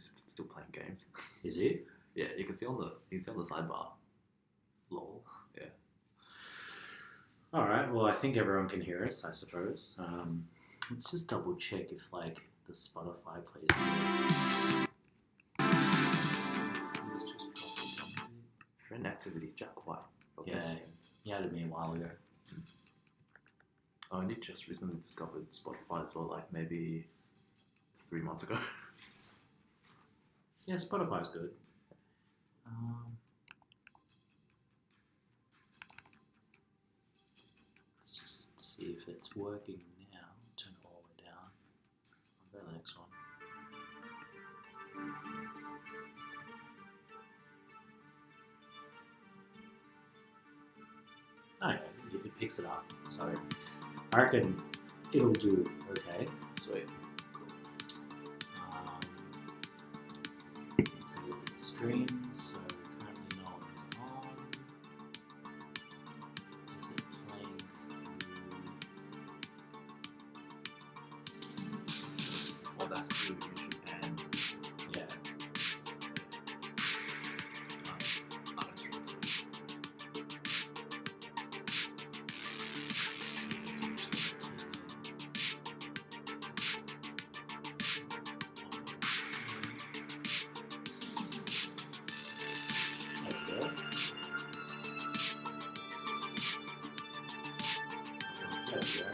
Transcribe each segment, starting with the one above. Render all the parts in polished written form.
who's still playing games. Is he? Yeah, you can see on the sidebar. Lol. Yeah. All right. Well, I think everyone can hear us, I suppose. Let's just double check if like the Spotify plays. Let's just drop it down a bit. Friend activity, Jack White. Yeah, he added me a while ago. I only just recently discovered Spotify, so like maybe 3 months ago. Yeah, Spotify's good. Let's just see if it's working now. Turn it all the way down. I'll go to the next one. Oh, yeah, it picks it up. So I reckon it'll do okay. Sweet. Let's have a look at the streams. So currently no one's on. Is it playing through? Well, that's through YouTube and Yeah. other streams. Let's see if it's actually there we go. There we go.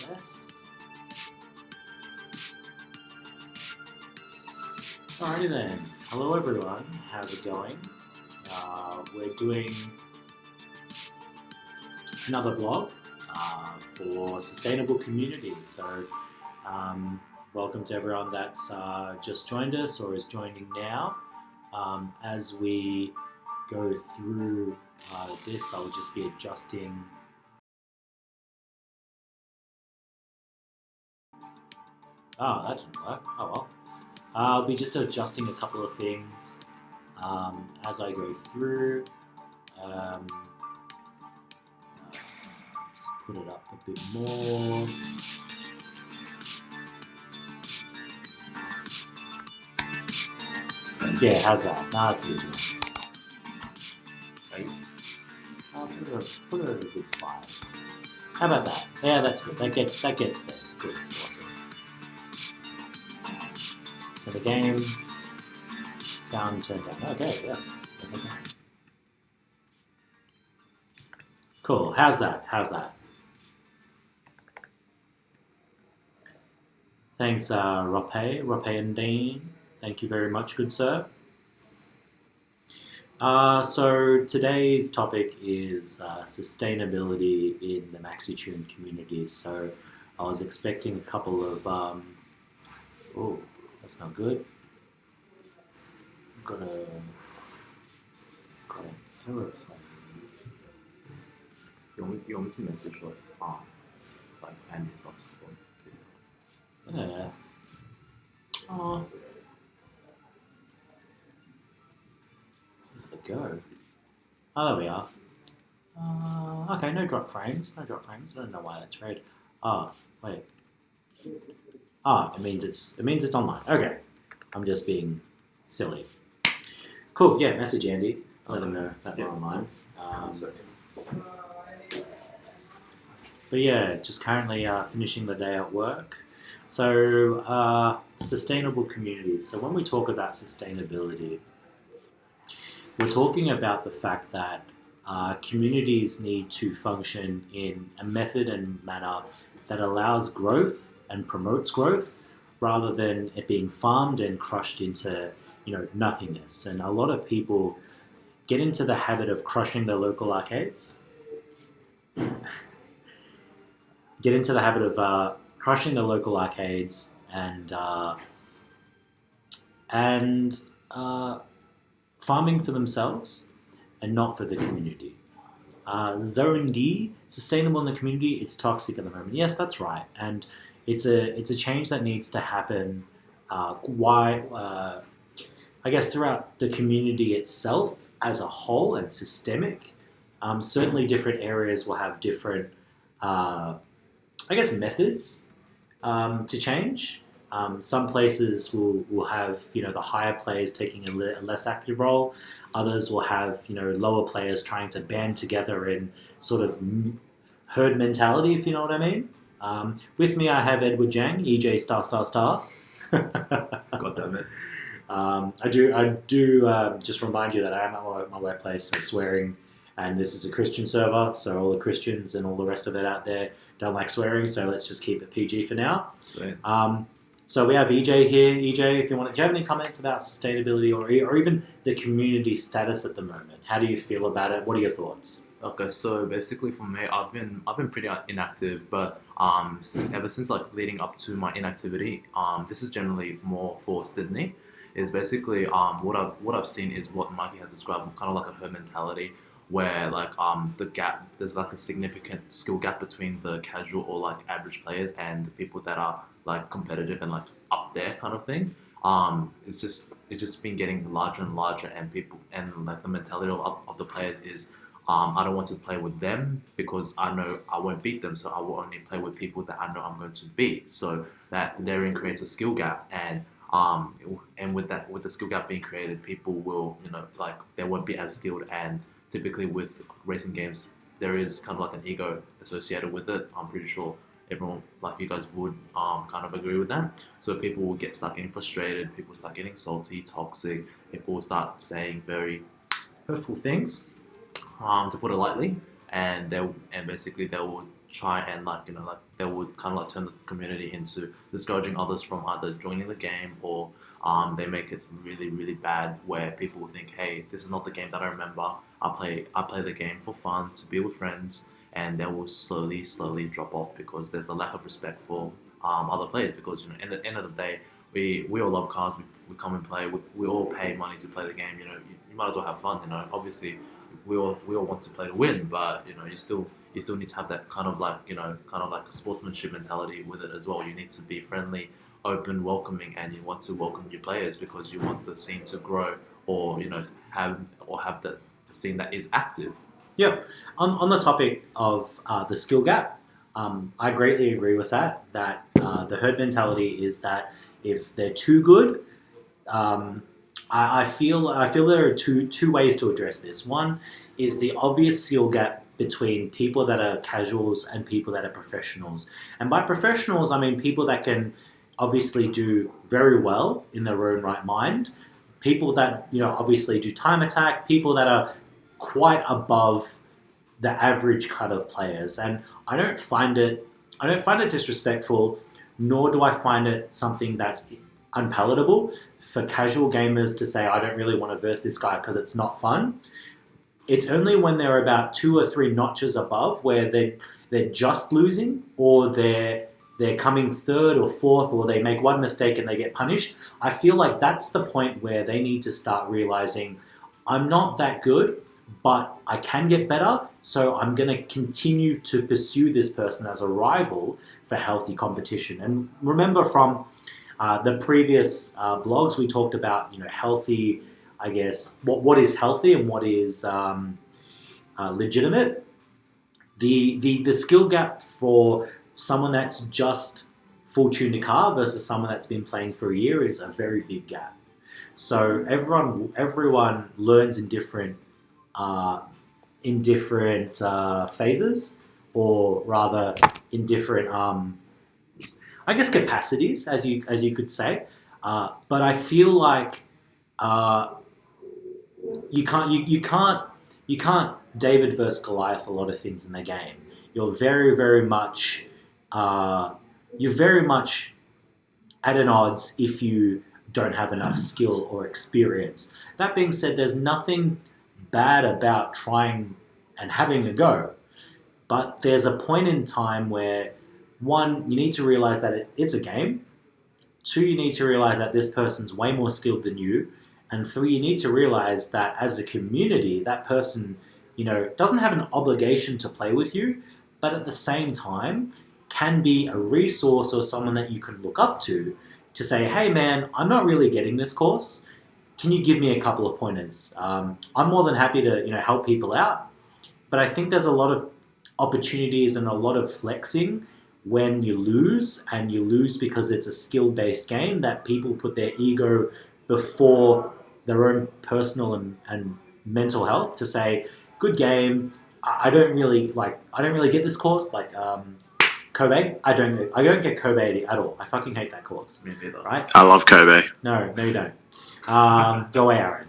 Yes. Alrighty then. Hello everyone. How's it going? We're doing another blog for sustainable communities. So welcome to everyone that's just joined us or is joining now. As we go through this, I'll just be adjusting. Oh, that didn't work. Oh well. I'll be just adjusting a couple of things as I go through. Just put it up a bit more. Yeah, how's that? Nah, that's a good one. Right? I'll put it at a good 5. How about that? Yeah, that's good. That gets there. Good, awesome. For the game, sound turned down. Okay, yes, that's okay. Cool. How's that? Thanks, Rope and Dean. Thank you very much, good sir. So today's topic is sustainability in the MaxiTune communities. So I was expecting a couple of oh, that's not good. Got an error plane. You want me to message like Andy's not to Yeah. Oh. Where did it go? Oh, there we are. Okay, no drop frames. I don't know why that's red. Ah, wait. Ah, it means it's online. Okay, I'm just being silly. Cool. Yeah, message Andy. Let him know that we're online. But yeah, just currently finishing the day at work. So sustainable communities. So when we talk about sustainability, we're talking about the fact that communities need to function in a method and manner that allows growth and promotes growth, rather than it being farmed and crushed into, nothingness. And a lot of people get into the habit of crushing their local arcades. Get into the habit of crushing the local arcades and farming for themselves and not for the community. Zone D, sustainable in the community, it's toxic at the moment. Yes, that's right. And it's a change that needs to happen why, I guess throughout the community itself as a whole and systemic, certainly different areas will have different, I guess, methods to change. Some places will have, the higher players taking a less active role. Others will have, lower players trying to band together in sort of herd mentality, if you know what I mean. With me, I have Edward Jang, EJ star star star. God damn it. I do just remind you that I am at my workplace, so swearing, and this is a Christian server, so all the Christians and all the rest of it out there don't like swearing, so let's just keep it PG for now. Sweet. So we have EJ here. EJ, if you want to, do you have any comments about sustainability or even the community status at the moment? How do you feel about it? What are your thoughts? Okay, so basically for me, I've been pretty inactive, but ever since like leading up to my inactivity, this is generally more for Sydney. Is basically what I've seen is what Mikey has described, kind of like a herd mentality, where like there's like a significant skill gap between the casual or like average players and the people that are like competitive and like up there kind of thing. It's just been getting larger and larger, and people and like the mentality of the players is I don't want to play with them because I know I won't beat them, so I will only play with people that I know I'm going to beat. So that therein creates a skill gap, and with the skill gap being created, people will like they won't be as skilled, and typically with racing games there is kind of like an ego associated with it. I'm pretty sure everyone, like you guys, would kind of agree with that. So people will start getting frustrated, people start getting salty, toxic, people will start saying very hurtful things, to put it lightly, and basically they will try and they would kind of like turn the community into discouraging others from either joining the game, or they make it really, really bad where people will think, hey, this is not the game that I remember. I play the game for fun, to be with friends, and they will slowly drop off because there's a lack of respect for other players. Because at the end of the day, we all love cars. We come and play. We all pay money to play the game. You might as well have fun. Obviously we all want to play to win, but you still need to have that kind of like sportsmanship mentality with it as well. You need to be friendly, open, welcoming, and you want to welcome new players because you want the scene to grow, or have the scene that is active. Yep. On the topic of the skill gap, I greatly agree with that. That the herd mentality is that if they're too good, I feel there are two ways to address this. One is the obvious skill gap between people that are casuals and people that are professionals. And by professionals, I mean people that can obviously do very well in their own right mind, people that obviously do time attack, people that are quite above the average cut of players. And I don't find it disrespectful, nor do I find it something that's unpalatable for casual gamers to say, I don't really want to verse this guy because it's not fun. It's only when they're about 2 or 3 notches above where they're just losing, or they're coming 3rd or 4th, or they make one mistake and they get punished. I feel like that's the point where they need to start realizing, I'm not that good, but I can get better, so I'm going to continue to pursue this person as a rival for healthy competition. And remember from the previous blogs, we talked about healthy, I guess, what is healthy and what is legitimate. The skill gap for someone that's just full tuned a car versus someone that's been playing for a year is a very big gap. So everyone learns in different phases, or rather in different I guess capacities, as you could say. But I feel like you can't David versus Goliath a lot of things in the game. You're very much at an odds if you don't have enough skill or experience. That being said, there's nothing bad about trying and having a go, but there's a point in time where, 1, you need to realize that it's a game. 2, you need to realize that this person's way more skilled than you. And 3, you need to realize that as a community, that person, doesn't have an obligation to play with you, but at the same time can be a resource or someone that you can look up to to say, hey man, I'm not really getting this course. Can you give me a couple of pointers? I'm more than happy to help people out, but I think there's a lot of opportunities and a lot of flexing when you lose, and you lose because it's a skill-based game that people put their ego before their own personal and mental health to say, good game. I don't really get this course. Like Kobe, I don't get Kobe at all. I fucking hate that course. Me neither. Right? I love Kobe. No, you don't. Go away, Aaron.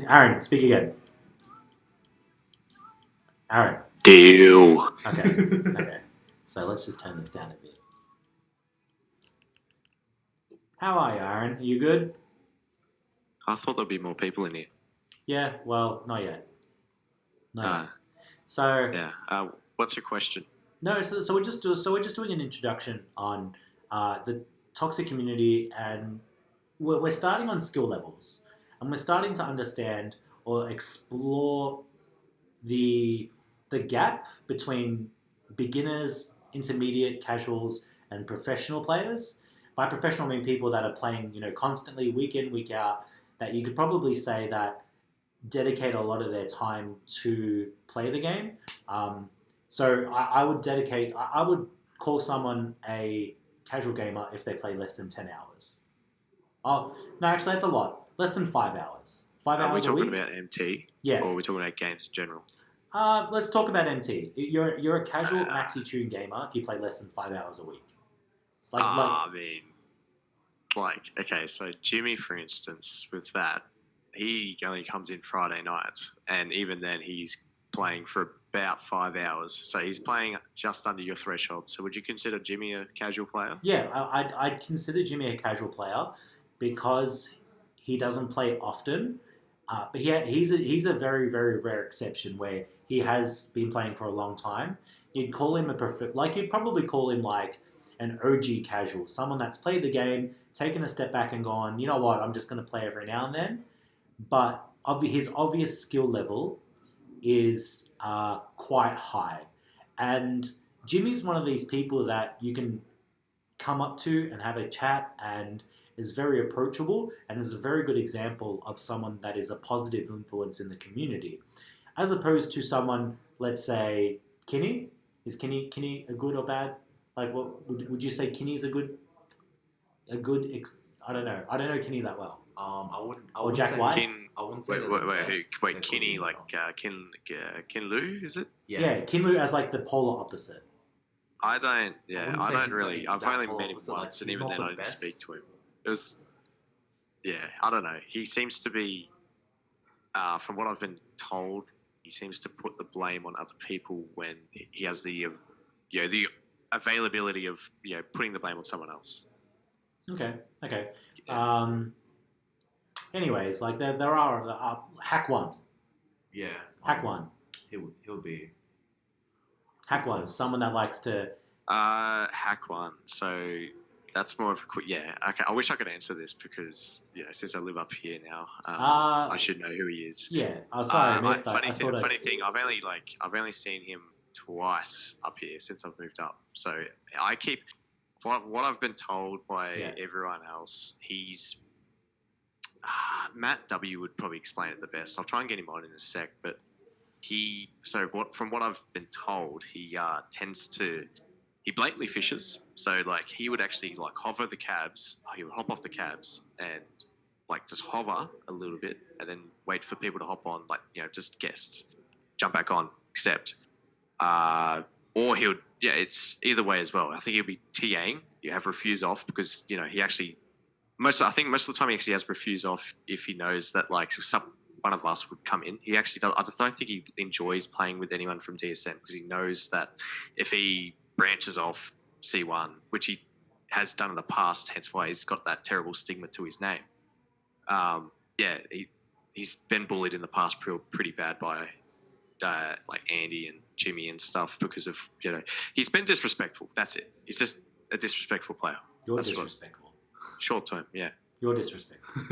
Aaron, speak again. Aaron. Deal. Okay. So let's just turn this down a bit. How are you, Aaron? Are you good? I thought there'd be more people in here. Yeah, well, not yet. Uh, Yet. So Yeah. What's your question? no, so we're just doing an introduction on the toxic community, and we're starting on skill levels, and we're starting to understand or explore the gap between beginners, intermediate, casuals, and professional players. By professional, I mean people that are playing, constantly, week in, week out, that you could probably say that dedicate a lot of their time to play the game. So I would call someone a casual gamer if they play less than 10 hours. Oh, no, actually that's a lot. Less than 5 hours. 5 Are we hours a talking week? about MT? Yeah. Or are we talking about games in general? Let's talk about MT. You're a casual maxi tune gamer if you play less than 5 hours a week. I mean, okay, so Jimmy, for instance, with that, he only comes in Friday nights, and even then he's playing for about 5 hours. So he's playing just under your threshold. So would you consider Jimmy a casual player? Yeah, I'd consider Jimmy a casual player because he doesn't play often. But he's a very, very rare exception where he has been playing for a long time. You'd call him you'd probably call him like an OG casual, someone that's played the game, taken a step back and gone, you know what, I'm just going to play every now and then. But his obvious skill level is quite high. And Jimmy's one of these people that you can come up to and have a chat and is very approachable and is a very good example of someone that is a positive influence in the community. As opposed to someone, let's say, Kinney. Is Kinney a good or bad? Like, what would you say? Kinney's I don't know. I don't know Kinney that well. I wouldn't. Or Jack White? I wouldn't say. Wait, Kinney, Kin Lu, is it? Yeah, Kinlu as like the polar opposite. I don't really. I've only polar met him opposite, once, and he's even not then the I didn't best. speak to him. It was, I don't know. He seems to be, from what I've been told, he seems to put the blame on other people when he has the availability of putting the blame on someone else. Okay. Yeah. Anyways, like there are Hack One. Yeah. Hack One. He'll be. Hack One. Someone that likes to. Hack One. So that's more of a quick. Yeah. Okay. I wish I could answer this because since I live up here now, I should know who he is. Yeah. Oh, sorry. Funny thing. I've only seen him twice up here since I've moved up. So I keep what I've been told by everyone else. He's Matt W would probably explain it the best. I'll try and get him on in a sec, but from what I've been told, he blatantly fishes. So he would actually hover the cabs. He would hop off the cabs and just hover a little bit and then wait for people to hop on, just guests, jump back on, accept. Or he would, it's either way as well. I think he'll be TAing. You have refuse off because he actually most of the time he actually has refuse off if he knows that one of us would come in. He actually does. I don't think he enjoys playing with anyone from DSM because he knows that if he branches off C1, which he has done in the past, hence why he's got that terrible stigma to his name. He's been bullied in the past pretty bad by Andy and Jimmy and stuff because of he's been disrespectful. That's it. He's just a disrespectful player. You're disrespectful. Short term, yeah. You're disrespectful.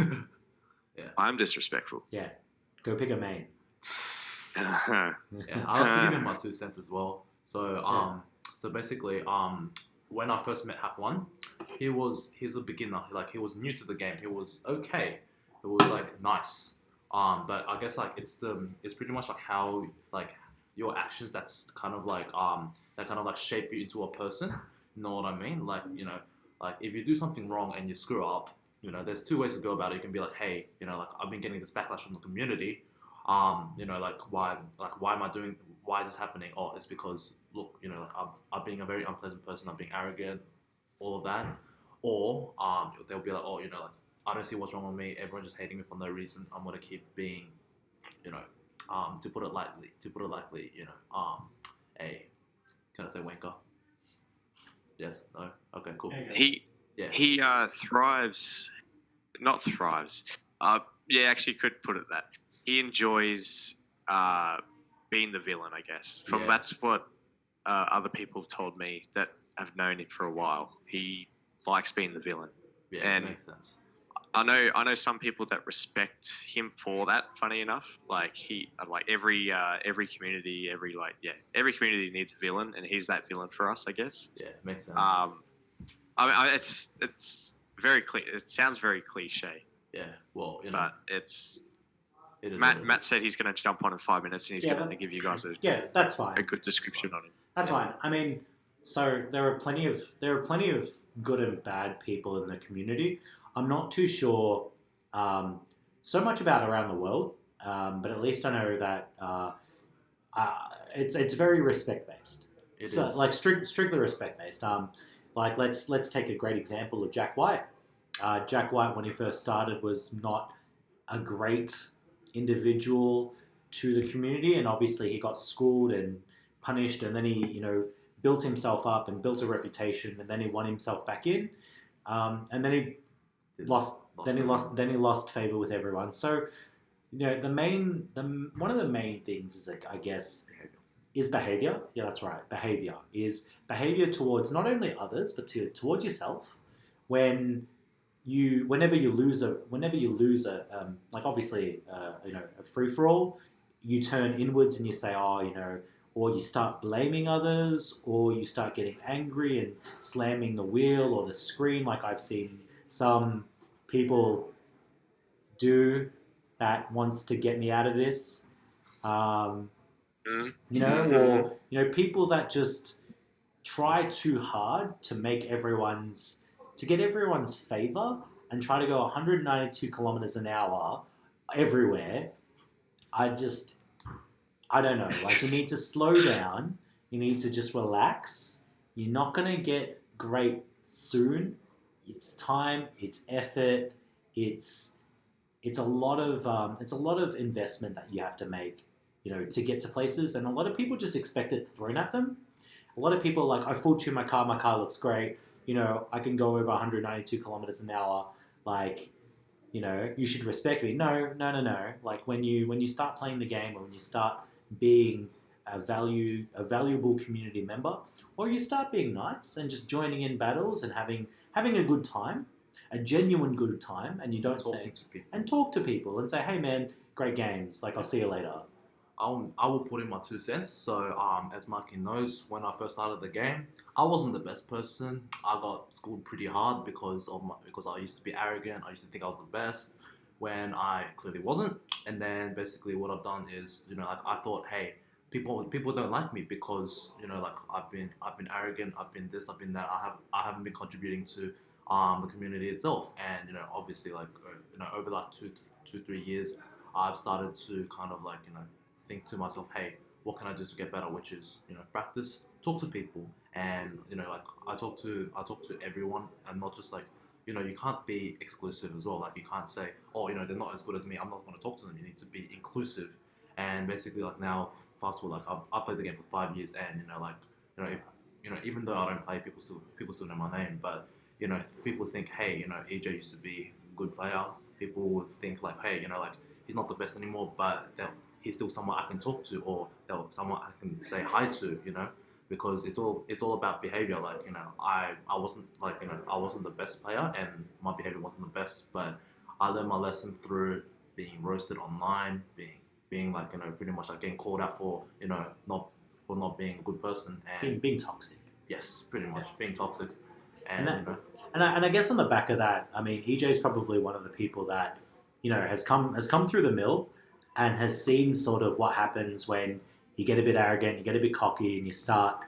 Yeah. I'm disrespectful. Yeah. Go pick a main. Yeah, I'll have to give him my 2 cents as well. So, so basically, when I first met Half One, he's a beginner. Like he was new to the game. He was okay. It was like nice. But I guess like it's pretty much like how like your actions that's kind of like that kind of like shape you into a person. You know what I mean? Like like if you do something wrong and you screw up, there's two ways to go about it. You can be like, hey, like I've been getting this backlash from the community. Like why am I doing? Why is this happening? Oh, it's because look, like I'm being a very unpleasant person. I'm being arrogant, all of that. Or they'll be like, oh, like I don't see what's wrong with me. Everyone's just hating me for no reason. I'm gonna keep being, to put it lightly, a can I say wanker? Yes. No. Okay. Cool. He thrives, not thrives. Yeah, actually, could put it that he enjoys being the villain. I guess that's what other people have told me that have known him for a while. He likes being the villain. Yeah, and that makes sense. I know some people that respect him for that. Funny enough, like every community, every community needs a villain, and he's that villain for us, I guess. Yeah, makes sense. I mean, it's very it sounds very cliche. Yeah, well, but Matt said he's going to jump on in 5 minutes, and he's going to give you guys that's fine. A good description on him. That's fine. I mean, so there are plenty of good and bad people in the community. I'm not too sure so much about around the world, but at least I know that it's very respect based. Is. Like strictly respect based. Like let's take a great example of Jack White. Jack White, when he first started, was not a great individual to the community, and obviously he got schooled and punished, and then he built himself up and built a reputation, and then he won himself back in, and then he lost favor with everyone. So one of the main things is I guess is behavior. Yeah, that's right. Behavior towards not only others but towards yourself. Whenever you lose a like obviously a free for all, you turn inwards and you say, or you start blaming others, or you start getting angry and slamming the wheel or the screen, like I've seen some people do that wants to get me out of this. Or people that just try too hard to get everyone's favor and try to go 192 kilometers an hour everywhere. I don't know. Like, you need to slow down. You need to just relax. You're not going to get great soon. It's time. It's effort. It's a lot of investment that you have to make, to get to places. And a lot of people just expect it thrown at them. A lot of people are like, I full tune my car looks great. I can go over 192 kilometers an hour. Like, you should respect me. No. Like, when you start playing the game, or when you start being a valuable community member, or you start being nice and just joining in battles and having a good time, a genuine good time, and you don't talk to people and say, hey man, great games, like I'll see you later. I will put in my 2 cents. So, as Mikey knows, when I first started the game, I wasn't the best person. I got schooled pretty hard because I used to be arrogant. I used to think I was the best when I clearly wasn't. And then basically what I've done is, like I thought, hey, people don't like me because like I've been arrogant. I've been this. I've been that. I haven't been contributing to the community itself. And obviously like over like 2-3 years, I've started to kind of like think to myself, hey, what can I do to get better? Which is, practice, talk to people, and like I talk to everyone, and not just like, you can't be exclusive as well. Like you can't say, oh, they're not as good as me, I'm not going to talk to them. You need to be inclusive, and basically like now, fast forward, like I've played the game for 5 years, and even though I don't play, people still know my name, but if people think, hey, EJ used to be a good player, people would think like, hey, like he's not the best anymore, but he's still someone I can talk to, or someone I can say hi to, because it's all about behavior. Like I wasn't like I wasn't the best player, and my behavior wasn't the best, but I learned my lesson through being roasted online, being like pretty much like getting called out for not being a good person, and being toxic. Yes, pretty much being toxic, And and that- you know, And I guess on the back of that, I mean, EJ's probably one of the people that, has come through the mill and has seen sort of what happens when you get a bit arrogant, you get a bit cocky, and you start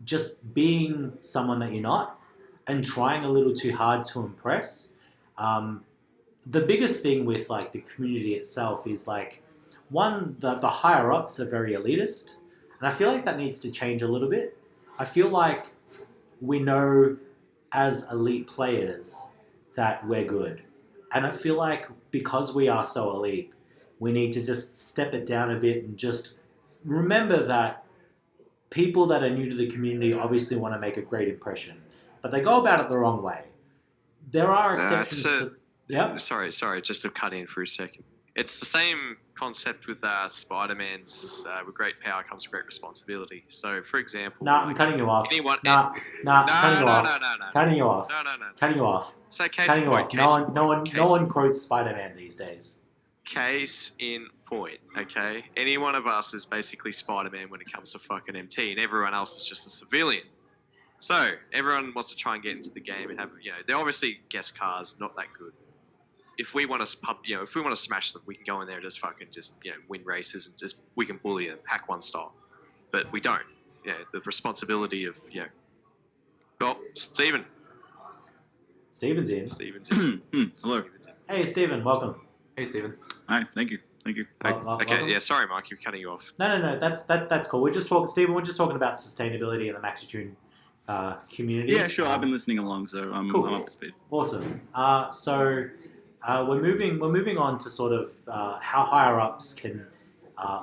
just being someone that you're not and trying a little too hard to impress. The biggest thing with like the community itself is like, one, the higher ups are very elitist, and I feel like that needs to change a little bit. I feel like we know as elite players that we're good. And I feel like because we are so elite, we need to just step it down a bit and just remember that people that are new to the community obviously want to make a great impression, but they go about it the wrong way. There are exceptions to... Yep. Sorry, just to cut in for a second. It's the same concept with Spider-Man's with great power comes great responsibility. So, for example... Nah, I'm cutting you off. Anyone... Nah, cutting you off. No. Cutting you off. No. Cutting you off. So, case Cutting in you point. off. No one quotes Spider-Man these days. Case in point, okay? Any one of us is basically Spider-Man when it comes to fucking MT, and everyone else is just a civilian. So, everyone wants to try and get into the game and have, they're obviously guest cars, not that good. If we want to smash them, we can go in there and just win races and we can bully them, hack one style. But we don't. The responsibility of, well, Steven's in. Hello. Hey, Steven, welcome. hey Stephen. Hi. Thank you. Welcome. Okay, sorry, Mike, you're cutting you off. No, that's cool. We're just talking, Steven, about the sustainability and the MaxiTune community. Yeah, sure. I've been listening along, so I'm up to speed. Awesome. We're moving on to sort of how higher ups can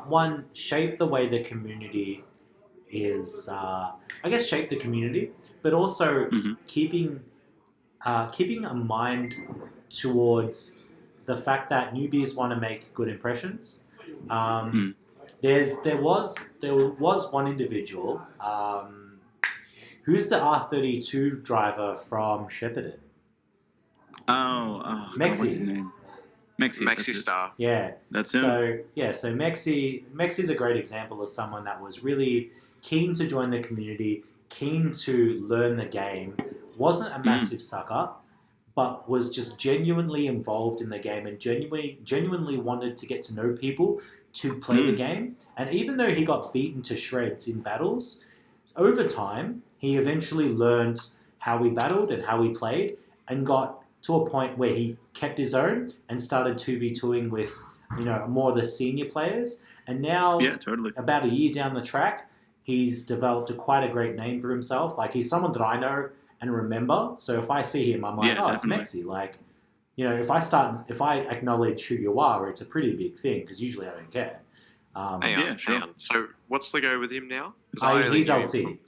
one, shape the way the community is, shape the community, but also keeping a mind towards the fact that newbies want to make good impressions. There was one individual. Who's the R32 driver from Shepparton? Mexi. Mexi. What's his name? Maxi Star. Yeah. That's him. So Mexi's a great example of someone that was really keen to join the community, keen to learn the game, wasn't a massive sucker, but was just genuinely involved in the game and genuinely wanted to get to know people to play the game. And even though he got beaten to shreds in battles, over time, he eventually learned how we battled and how we played and got to a point where he kept his own and started 2v2ing with, more of the senior players. And now, about a year down the track, he's developed quite a great name for himself. Like, he's someone that I know and remember. So if I see him, I'm like, it's Mexi. Like, if I acknowledge who you are, it's a pretty big thing because usually I don't care. Hang on. So what's the go with him now? He's LC.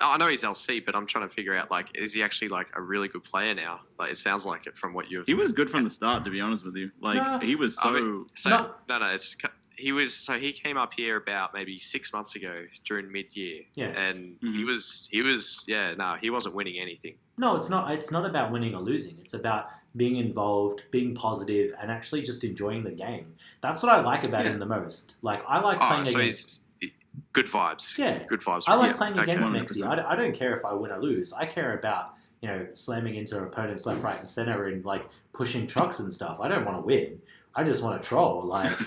I know he's LC, but I'm trying to figure out, like, is he actually, like, a really good player now? Like, it sounds like it from what you've... He was good from the start, to be honest with you. Like, he was so... He came up here about maybe 6 months ago during mid-year. Yeah. And he wasn't winning anything. No, it's not. It's not about winning or losing. It's about being involved, being positive, and actually just enjoying the game. That's what I like about him the most. Like, I like playing against... Good vibes. Yeah. Good vibes. I like playing against 100%. Mexi. I don't care if I win or lose. I care about, slamming into opponents left, right, and center and, like, pushing trucks and stuff. I don't want to win. I just want to troll. Like,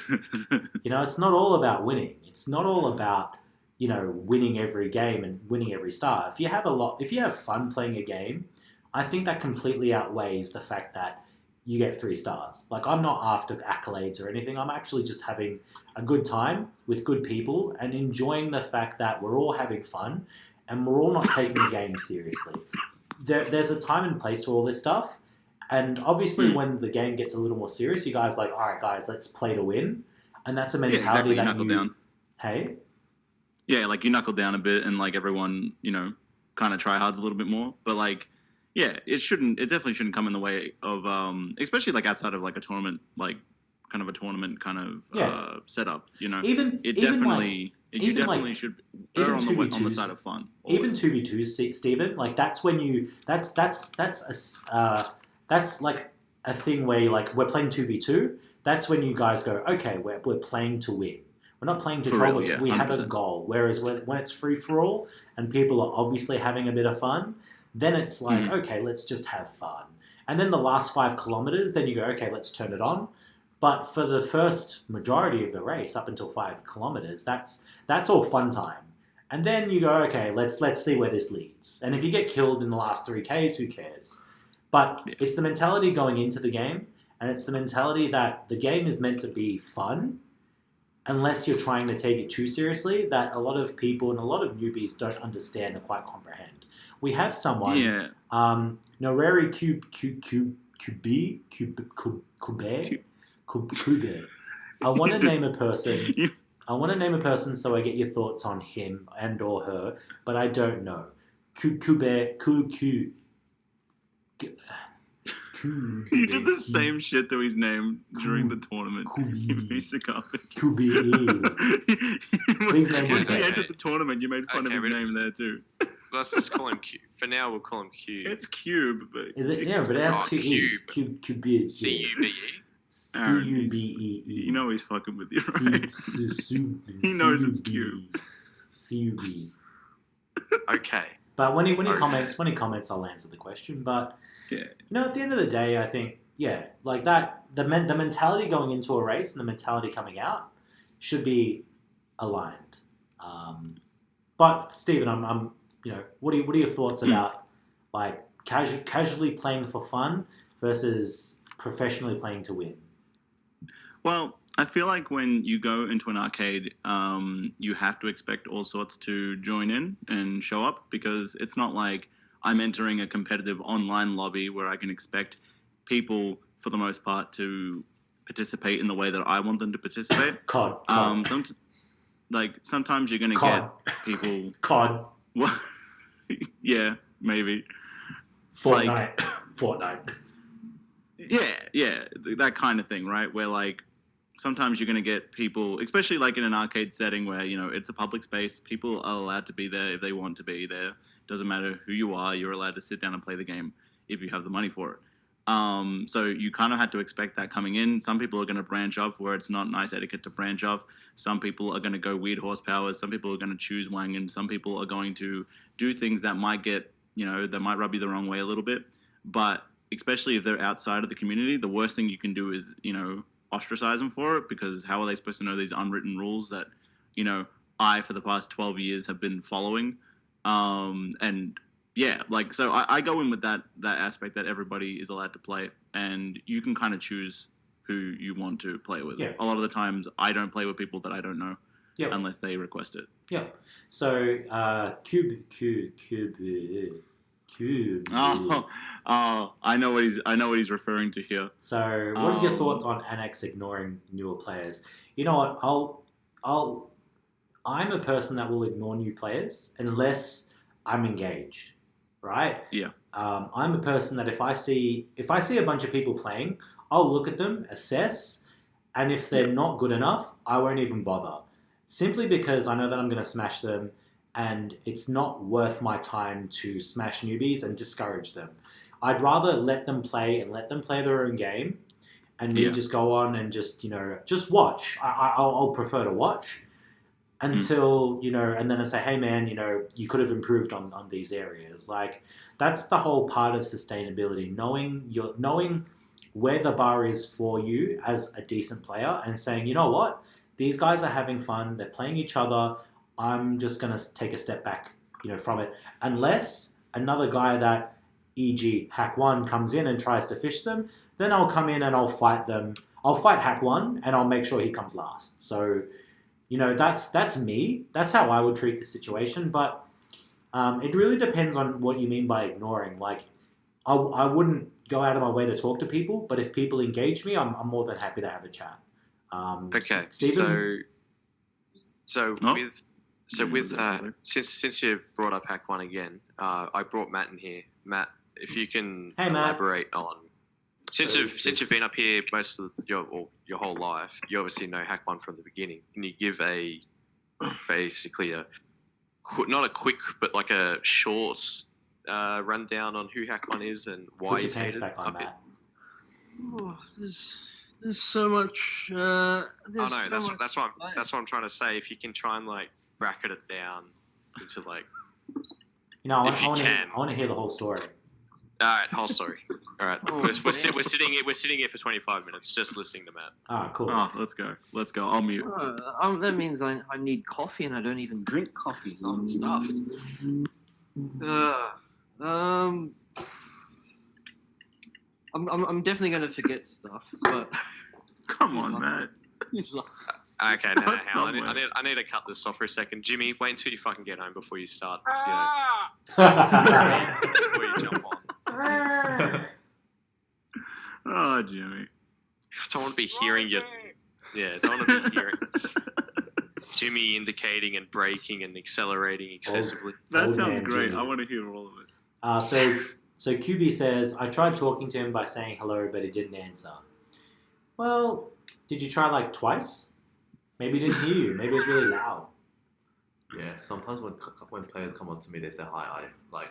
it's not all about winning. It's not all about, winning every game and winning every star. If you have fun playing a game, I think that completely outweighs the fact that you get 3 stars. Like, I'm not after accolades or anything. I'm actually just having a good time with good people and enjoying the fact that we're all having fun and we're all not taking the game seriously. There's a time and place for all this stuff. And obviously when the game gets a little more serious, you guys are like, all right, guys, let's play to win. And that's a mentality that you... down. Hey? Yeah, like, you knuckle down a bit and, like, everyone, kind of try hards a little bit more. But, like, yeah, it definitely shouldn't come in the way of, especially, like, outside of, like, a tournament, like, kind of a tournament kind of setup, You definitely should err on the side of fun. Always. Even 2v2s, Stephen, like, that's when you... That's like a thing where, like, we're playing 2v2. That's when you guys go, okay, we're playing to win. We're not playing to For troll. real, yeah, We have a 100%. goal. Whereas when it's free for all and people are obviously having a bit of fun, then it's like, okay, let's just have fun. And then the last 5 kilometers, then you go, okay, let's turn it on. But for the first majority of the race, up until 5 kilometers, that's all fun time. And then you go, okay, let's see where this leads. And if you get killed in the last 3Ks, who cares? But it's the mentality going into the game, and it's the mentality that the game is meant to be fun, unless you're trying to take it too seriously, that a lot of people and a lot of newbies don't understand or quite comprehend. We have someone, Noreri Kube. I want to name a person. I want to name a person so I get your thoughts on him and or her, but I don't know. He did the same shit to his name during the tournament. Piece of garbage. Please name When this he guy. entered the tournament, you made fun of his really? name there too. Let's just call him Cube. For now, we'll call him Cube. It's Cube, but Is it? Yeah, but it has 2 E's. Cube. Cube. C-U-B-E. C-U-B-E-E. you know he's fucking with you, right? He knows it's Cube. C-U-B. Okay. But when he Okay. comments, I'll answer the question. But Yeah. at the end of the day, I think like that, the mentality going into a race and the mentality coming out should be aligned. But Stephen, I'm what are your thoughts about like casually playing for fun versus professionally playing to win? Well, I feel like when you go into an arcade, you have to expect all sorts to join in and show up, because it's not like I'm entering a competitive online lobby where I can expect people, for the most part, to participate in the way that I want them to participate. COD. Sometimes you're going to COD. get people... COD. Well, yeah, maybe. Fortnite. Yeah, that kind of thing, right? Where like sometimes you're going to get people, especially like in an arcade setting where, it's a public space, people are allowed to be there if they want to be there. Doesn't matter who you are, you're allowed to sit down and play the game if you have the money for it. So you kind of had to expect that coming in. Some people are going to branch off where it's not nice etiquette to branch off. Some people are going to go weird horsepower. Some people are going to choose Wangan. Some people are going to do things that might get, that might rub you the wrong way a little bit. But especially if they're outside of the community, the worst thing you can do is, ostracize them for it, because how are they supposed to know these unwritten rules that, I, for the past 12 years, have been following? And yeah, so I go in with that aspect that everybody is allowed to play, and you can kind of choose who you want to play with. Yeah. A lot of the times, I don't play with people that I don't know unless they request it. Yeah. So, Cube. Oh, I know what he's referring to here. So, what is your thoughts on Annex ignoring newer players? You know what? I'm a person that will ignore new players unless I'm engaged, right? Yeah. I'm a person that if I see a bunch of people playing, I'll look at them, assess, and if they're not good enough, I won't even bother. Simply because I know that I'm going to smash them, and it's not worth my time to smash newbies and discourage them. I'd rather let them play and let them play their own game, and me just go on and just watch. I'll prefer to watch until, and then I say, hey man, you could have improved on these areas. Like, that's the whole part of sustainability, knowing where the bar is for you as a decent player and saying, you know what, these guys are having fun, they're playing each other, I'm just going to take a step back, from it. Unless another guy that, e.g. Hack 1, comes in and tries to fish them, then I'll come in and I'll fight them. I'll fight Hack 1 and I'll make sure he comes last. So, that's me. That's how I would treat the situation. But it really depends on what you mean by ignoring. Like, I wouldn't go out of my way to talk to people, but if people engage me, I'm more than happy to have a chat. Okay, Stephen? Since you brought up Hack 1 again, I brought Matt in here. Matt, if you can Hey, Matt. elaborate on since you've been up here most of your whole life, you obviously know Hack 1 from the beginning. Can you give basically not a quick but like a short rundown on who Hack 1 is and why Put your he's pants hated back on, up here? Matt. Oh, there's There's so much. Oh There's no, so that's much that's what life. that's what I'm trying to say. If you can try and like bracket it down into like, You know, If you can. I want to hear the whole story. all right, whole story. All right, Oh, we're man. sitting here for 25 minutes just listening to Matt. Ah, cool. Oh, let's go. I'll mute. That means I need coffee, and I don't even drink coffee, so I'm stuffed. I'm definitely gonna forget stuff, but Come on, Matt. Okay, no, Start hang on. somewhere. I need to cut this off for a second. Jimmy, wait until you fucking get home before you start. Before you jump on. Oh, Jimmy. I don't want to be hearing you. Yeah, don't want to be hearing Jimmy indicating and braking and accelerating excessively. That Old sounds man great. Jimmy. I want to hear all of it. So QB says, I tried talking to him by saying hello, but he didn't answer. Well, did you try like twice? Maybe he didn't hear you. Maybe it was really loud. Yeah, sometimes when players come up to me, they say hi. I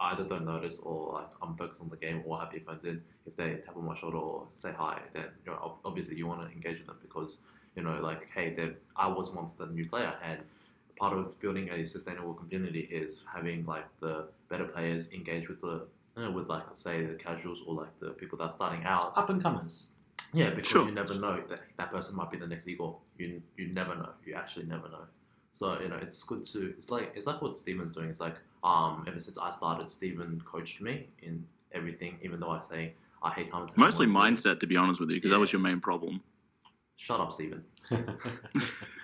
either don't notice or like I'm focused on the game or have earphones in. If they tap on my shoulder or say hi, then obviously you want to engage with them because like hey, I was once the new player, and part of building a sustainable community is having like the better players engage with the with like say the casuals or like the people that are starting out. Up and comers. Yeah, because Sure. you never know that person might be the next Eagle. You never know. You actually never know. So it's good to. It's like what Steven's doing. It's like ever since I started, Steven coached me in everything. Even though I say I hate time. Mostly mindset, to be honest with you, because that was your main problem. Shut up, Steven.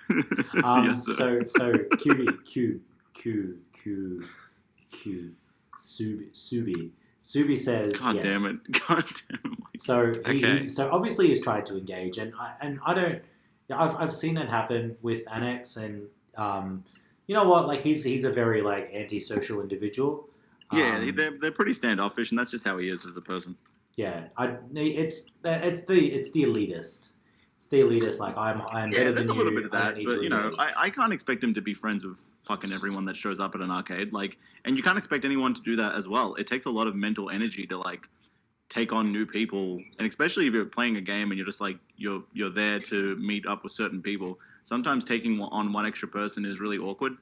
Yes, sir. So QB Subi says God yes. damn it. God damn it. So Okay. so obviously he's tried to engage, and I don't. I've seen it happen with Annex, and you know what? Like he's a very like antisocial individual. Yeah, they're pretty standoffish, and that's just how he is as a person. Yeah, it's the elitist. It's the elitist. Like I'm Yeah, better there's than a little you. bit of I don't that, need but to you know, engage. I can't expect him to be friends with fucking everyone that shows up at an arcade. Like, and you can't expect anyone to do that as well. It takes a lot of mental energy to like take on new people, and especially if you're playing a game and you're just like you're there to meet up with certain people. Sometimes taking on one extra person is really awkward,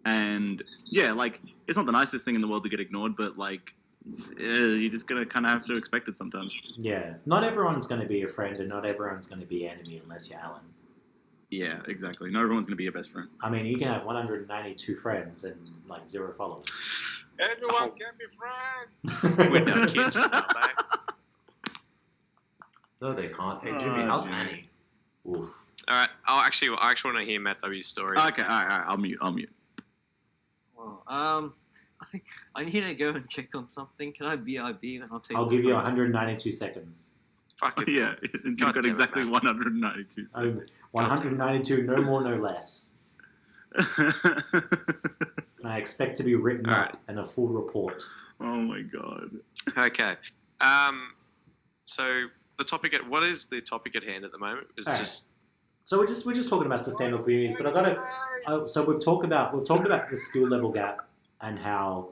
and yeah, like it's not the nicest thing in the world to get ignored, but like you're just gonna kind of have to expect it sometimes. Yeah, not everyone's going to be a friend, and not everyone's going to be enemy unless you're Alan. Yeah, exactly. Not everyone's gonna be your best friend. I mean, you can have 192 friends and like 0 followers. Everyone can be friends. We're done, kids. Now back. No, they can't. Hey Oh, Jimmy, how's Jimmy. Annie? Oof. All right. I actually want to hear Matt W's story. Okay, all right. I'll mute. Well, I need to go and check on something. Can I BIB and I'll take? I'll give you 192 seconds. Fuck it. Yeah, you've God got damn it, exactly man. 192. 192, no more, no less. I expect to be written All up right. and a full report. Oh my god. Okay. So the topic what is the topic at hand at the moment? It's Alright. just So we're just talking about sustainable communities, but I gotta. So we've talked about the skill level gap and how,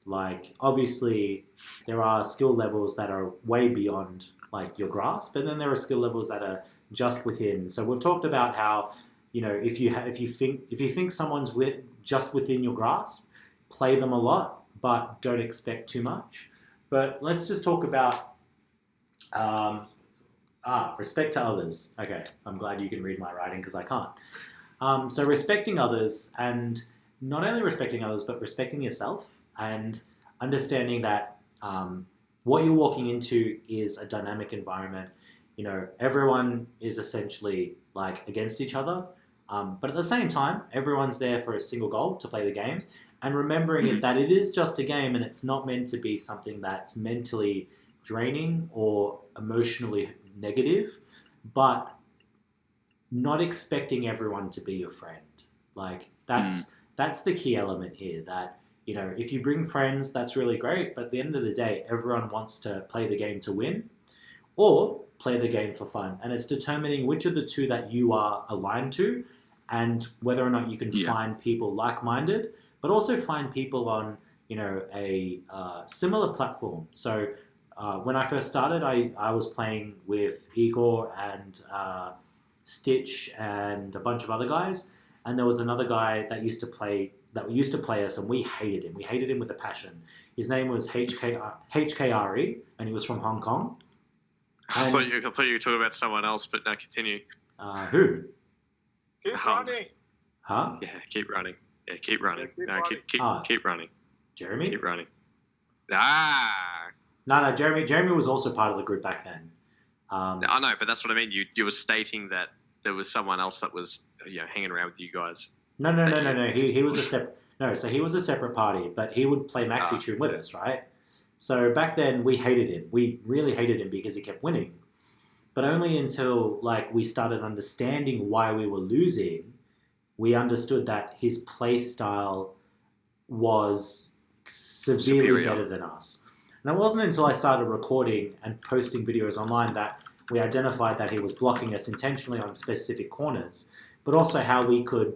like, obviously there are skill levels that are way beyond like your grasp, and then there are skill levels that are just within. So we've talked about how, if you think someone's just within your grasp, play them a lot, but don't expect too much. But let's just talk about respect to others. Okay, I'm glad you can read my writing because I can't. So respecting others, and not only respecting others, but respecting yourself, and understanding that what you're walking into is a dynamic environment. Everyone is essentially like against each other, but at the same time, everyone's there for a single goal, to play the game, and remembering that it is just a game and it's not meant to be something that's mentally draining or emotionally negative, but not expecting everyone to be your friend. Like that's the key element here, that if you bring friends, that's really great, but at the end of the day, everyone wants to play the game to win or play the game for fun, and it's determining which of the two that you are aligned to, and whether or not you can find people like-minded, but also find people on a similar platform. So when I first started, I was playing with Igor and Stitch and a bunch of other guys, and there was another guy that used to play us, and we hated him. We hated him with a passion. His name was HKRE, and he was from Hong Kong. I thought you were talking about someone else, but no, continue. Who? Keep running. Huh? Yeah, keep running. Yeah, keep running. Yeah, keep No, running. keep running. Jeremy? Keep running. Ah. No, Jeremy was also part of the group back then. I know, but that's what I mean. You were stating that there was someone else that was hanging around with you guys. No. He was a separate. No, so he was a separate party, but he would play Maxi Tune with us, right? So back then we hated him. We really hated him because he kept winning. But only until we started understanding why we were losing, we understood that his play style was severely Superior. better than us. And it wasn't until I started recording and posting videos online that we identified that he was blocking us intentionally on specific corners, but also how we could,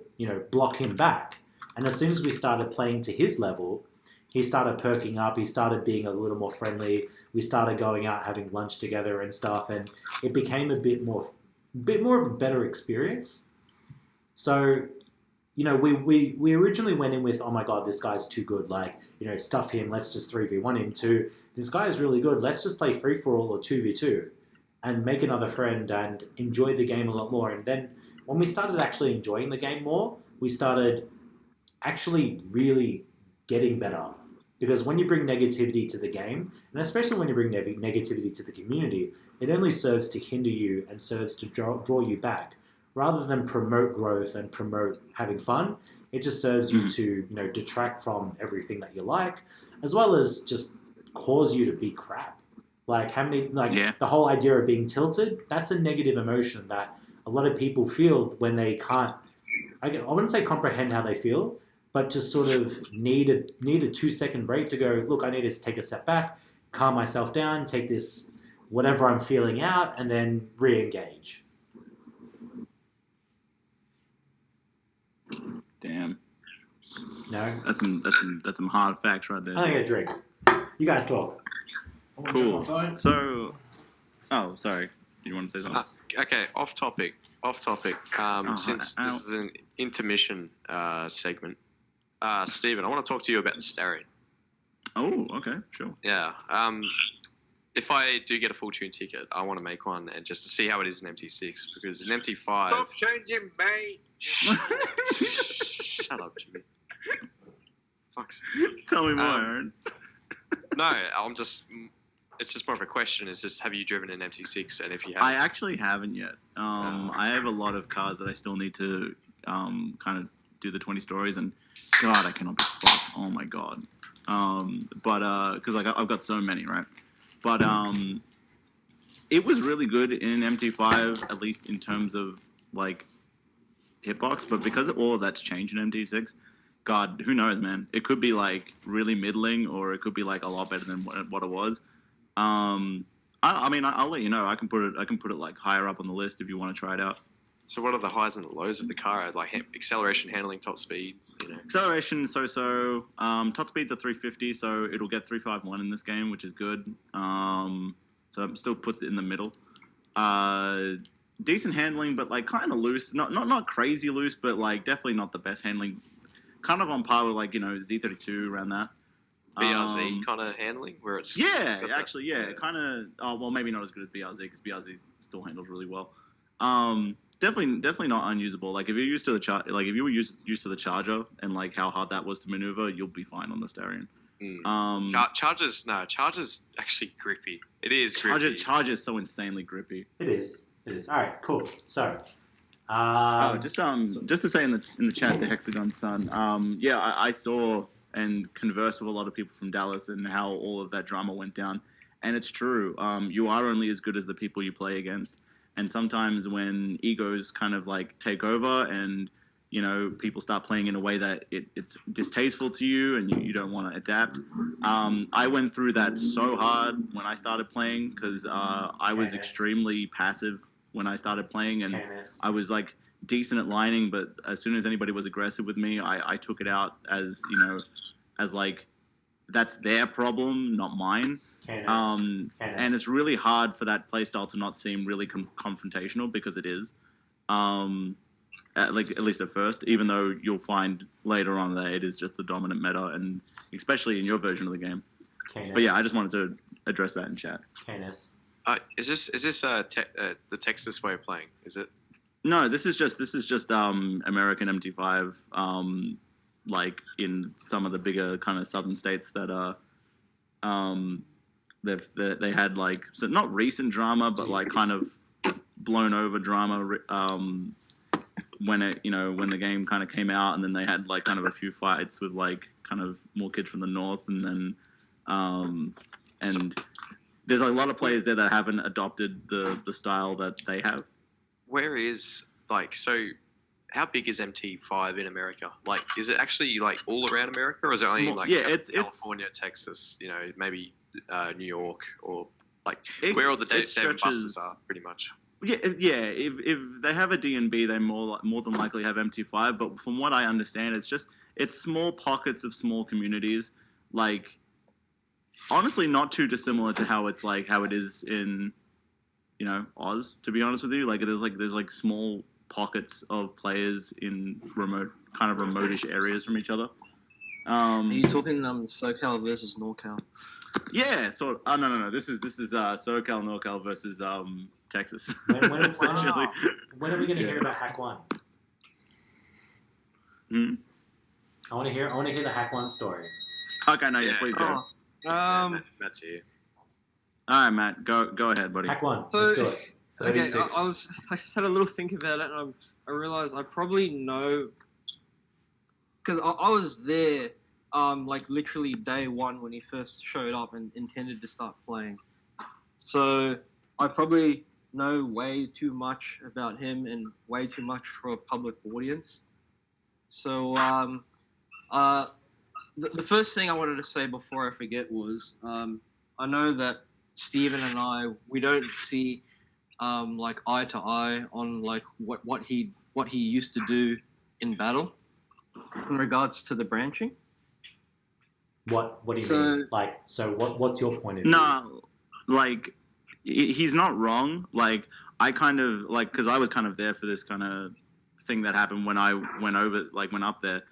block him back. And as soon as we started playing to his level, he started perking up. He started being a little more friendly. We started going out having lunch together and stuff, and it became a bit more of a better experience. So, we originally went in with, oh my god, this guy's too good. Stuff him. Let's just 3v1 him. To this guy is really good. Let's just play free for all or 2v2, and make another friend and enjoy the game a lot more. And then when we started actually enjoying the game more, we started actually really getting better. Because when you bring negativity to the game, and especially when you bring negativity to the community, it only serves to hinder you and serves to draw you back. Rather than promote growth and promote having fun, it just serves you to detract from everything that you like, as well as just cause you to be crap. The whole idea of being tilted, that's a negative emotion that a lot of people feel when they can't, I wouldn't say comprehend how they feel, but just sort of need a 2-second break to go, look, I need to take a step back, calm myself down, take this whatever I'm feeling out, and then re-engage. Damn. No? That's some hard facts right there. I'm gonna get a drink. You guys talk. Cool. So, sorry. Do you want to say something? Okay, off topic. Since this is an intermission segment, Stephen, I want to talk to you about the Starion. Oh, okay, sure. Yeah. If I do get a full tune ticket, I want to make one and just to see how it is in MT6 because in MT5. Stop changing, mate. Shut up, Jimmy. Fuck's. Tell me more, Aaron. No, it's just more of a question. Is just have you driven an MT6, and if you have, I actually haven't yet. I have a lot of cars that I still need to kind of do the 20 stories, and God, I cannot be fucked. Oh my God. But because I've got so many, right? But it was really good in MT5, at least in terms of hitbox. But because of all of that's changed in MT6, God, who knows, man? It could be really middling, or it could be a lot better than what it was. I mean, I'll let you know. I can put it higher up on the list if you want to try it out. So what are the highs and the lows of the car? Acceleration, handling, top speed. Acceleration, so. Top speed's at 350, so it'll get 351 in this game, which is good. So it still puts it in the middle. Decent handling, but kind of loose. Not crazy loose, but definitely not the best handling. Kind of on par with Z32 around that. BRZ kind of handling where it's kind of. Well, maybe not as good as BRZ because BRZ still handles really well. Definitely not unusable. If you're used to the if you were used to the Charger and how hard that was to maneuver, you'll be fine on the Starion. Charger's actually grippy. It is grippy. Charger's so insanely grippy. It is. All right, cool. So, just to say in the chat, the Hexagon Sun. I saw and conversed with a lot of people from Dallas and how all of that drama went down, and it's true. You are only as good as the people you play against. And sometimes when egos kind of take over and, people start playing in a way that it's distasteful to you and you don't want to adapt. I went through that so hard when I started playing because I was extremely passive when I started playing and I was decent at lining, but as soon as anybody was aggressive with me, I took it out as, as that's their problem, not mine. KNS. And it's really hard for that playstyle to not seem really confrontational, because it is. At least at first, even though you'll find later on that it is just the dominant meta, and especially in your version of the game. KNS. But yeah, I just wanted to address that in chat. KNS. Is this the Texas way of playing? Is it? No, this is just American MT5, like in some of the bigger kind of southern states that are, they had like, so not recent drama, but like kind of blown over drama, when the game kind of came out, and then they had like kind of a few fights with like kind of more kids from the north, and then and there's a lot of players there that haven't adopted the style that they have. Where is how big is MT5 in America? Like, is it actually like all around America, or is it only like California, Texas, maybe New York, or like where all the David buses are, pretty much? Yeah. If they have a D&B, they more than likely have MT5. But from what I understand, it's small pockets of small communities. Like, honestly, not too dissimilar to how it is in, Oz. To be honest with you, like there's small pockets of players in remote-ish areas from each other. Are you talking SoCal versus NorCal? Yeah. So no. This is SoCal, NorCal versus Texas. Essentially. When are we going to hear about Hack One? I want to hear the Hack One story. Okay, no, please go. Matt's here. All right, Matt, go ahead, buddy. Hack One. So, Let's do it. Okay, 36. I just had a little think about it, and I realized I probably know, because I was there, like literally day one when he first showed up and intended to start playing. So I probably know way too much about him and way too much for a public audience. So the first thing I wanted to say before I forget was I know that Steven and I, we don't see like eye to eye on like what he used to do in battle in regards to the branching. What do you mean? Like, so what's your point of view? Nah, like he's not wrong. Like I kind of like, because I was kind of there for this kind of thing that happened when I went up there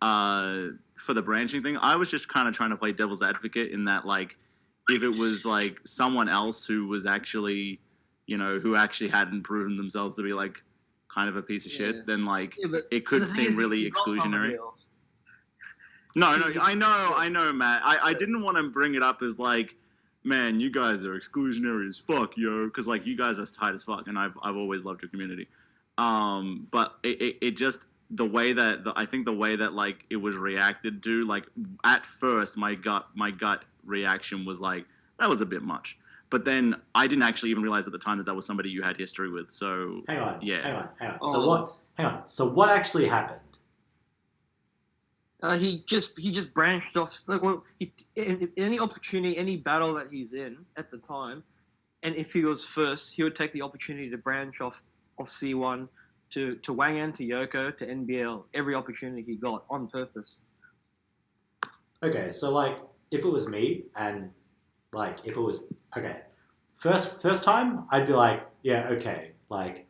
for the branching thing. I was just kind of trying to play devil's advocate in that, like, if it was like someone else who was actually, who actually hadn't proven themselves to be like kind of a piece of shit, then like it could seem really exclusionary. No, I know, Matt. I didn't want to bring it up as like, man, you guys are exclusionary as fuck, yo, because like you guys are tight as fuck, and I've always loved your community. But it just the way that I think the way that like it was reacted to, like at first my gut reaction was like, that was a bit much. But then I didn't actually even realize at the time that was somebody you had history with. So hang on. Oh. So what actually happened? He just branched off. Like, well, any opportunity, any battle that he's in at the time, and if he was first, he would take the opportunity to branch off C1 to Wang An, to Yoko, to NBL, every opportunity he got on purpose. Okay, so like if it was me, and like if it was first time, I'd be like, yeah, okay, like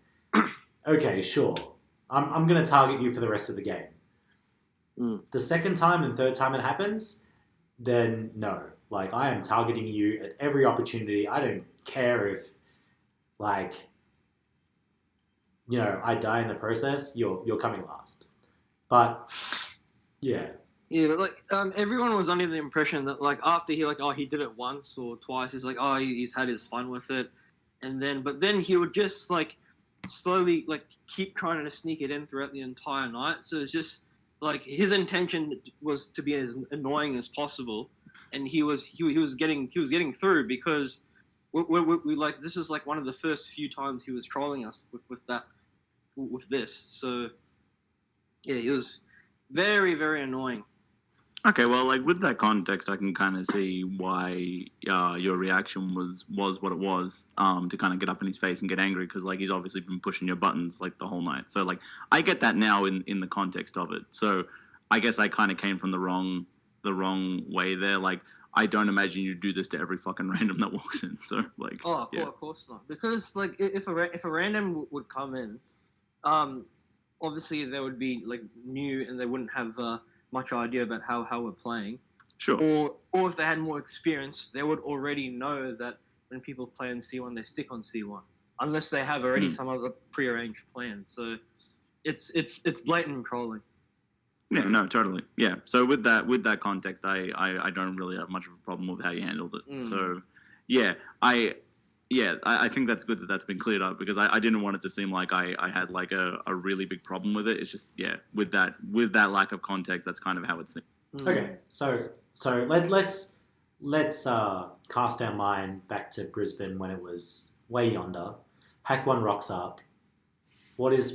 okay, sure, I'm gonna target you for the rest of the game. The second time and third time it happens, then no, like I am targeting you at every opportunity. I don't care if like I die in the process. You're coming last. But yeah. Yeah, but like everyone was under the impression that like after he did it once or twice, he's like, oh, he's had his fun with it, but then he would just like slowly like keep trying to sneak it in throughout the entire night. So it's just like his intention was to be as annoying as possible, and he was getting through because we like this is like one of the first few times he was trolling us with this. So yeah, it was very, very annoying. Okay, well, like with that context, I can kind of see why your reaction was what it was, to kind of get up in his face and get angry because like he's obviously been pushing your buttons like the whole night. So like I get that now in the context of it. So I guess I kind of came from the wrong the wrong way there. Like, I don't imagine you do this to every fucking random that walks in. So, like, Oh, yeah. of course not. Because like if a random would come in, obviously they would be like new and they wouldn't have much idea about how we're playing. Sure. Or if they had more experience, they would already know that when people play on C1, they stick on C1, unless they have already some other prearranged plan. So it's blatant trolling. Yeah, no, totally. Yeah. So with that context, I don't really have much of a problem with how you handled it. So, I think that's good that that's been cleared up, because I didn't want it to seem like I had like a really big problem with it. It's just, with that lack of context, that's kind of how it seemed. Okay, so let's cast our mind back to Brisbane when it was way yonder. Hack One rocks up. What is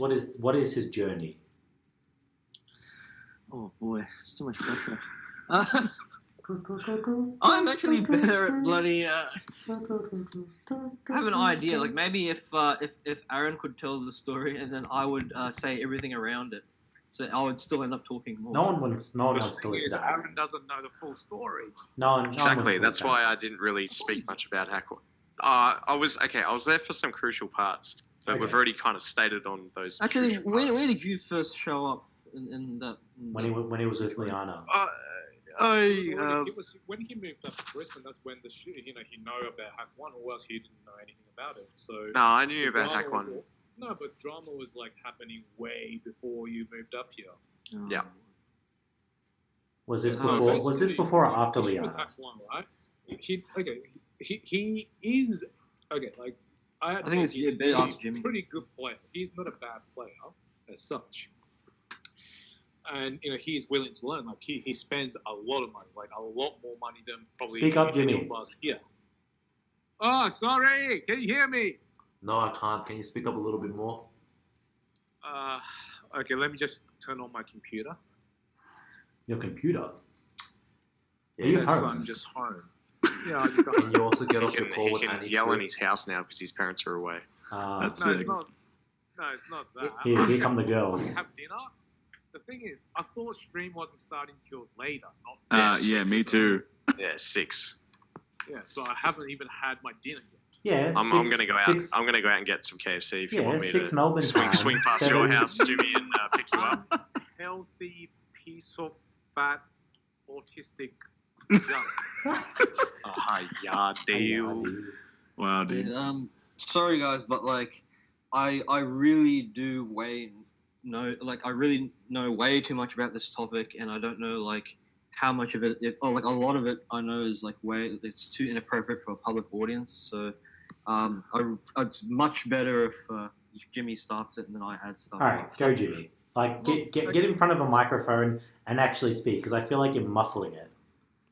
his journey? Oh boy, it's too much pressure. I'm actually better at bloody. I have an idea. Like maybe if Aaron could tell the story and then I would say everything around it, so I would still end up talking more. No one wants to listen to Aaron. Aaron doesn't know the full story. No one Exactly. wants to That's listen. why I didn't really speak much about Hackworth. I was there for some crucial parts, but Okay. we've already kind of stated on those. Actually, crucial where parts. did you first show up in that? When he was with Liana. When he moved up to Brisbane, that's when he know about Hack One, or else he didn't know anything about it. So No, I knew the about drama Hack was One. No, but drama was like happening way before you moved up here. Yeah. Was this Oh, before? Was this before or after With Liana? Hack One, right? He is okay. Like I think it's a bit ask Jimmy. pretty good player. He's not a bad player as such. And he's willing to learn. Like he spends a lot of money, like a lot more money than probably Speak up, any Jimmy. of us here. Oh, sorry. Can you hear me? No, I can't. Can you speak up a little bit more? Okay. Let me just turn on my computer. Your computer. Yeah, Are you Yes, home? I'm just home. Yeah, I just got Can you also get off He your call with can Annie yell too? in his house now because his parents are away. That's No, sick. it's not. No, it's not that. Here come the I girls. have dinner. The thing is, I thought stream wasn't starting till later. Not Yeah, me too. Yeah, 6. Yeah, so I haven't even had my dinner yet. Yeah, I'm gonna go out. six- I'm gonna go out and get some KFC if you Yeah, want me 6 to Melbourne time. swing past 7 your house, Jimmy, and pick you up. Healthy piece of fat autistic junk. Yeah, deal. Wow, dude. Sorry guys, but like, I really I really know way too much about this topic, and I don't know like how much of it, like a lot of it, I know is like it's too inappropriate for a public audience. So, it's much better if Jimmy starts it and then I add stuff. All right, go Jimmy. Like get in front of a microphone and actually speak, because I feel like you're muffling it.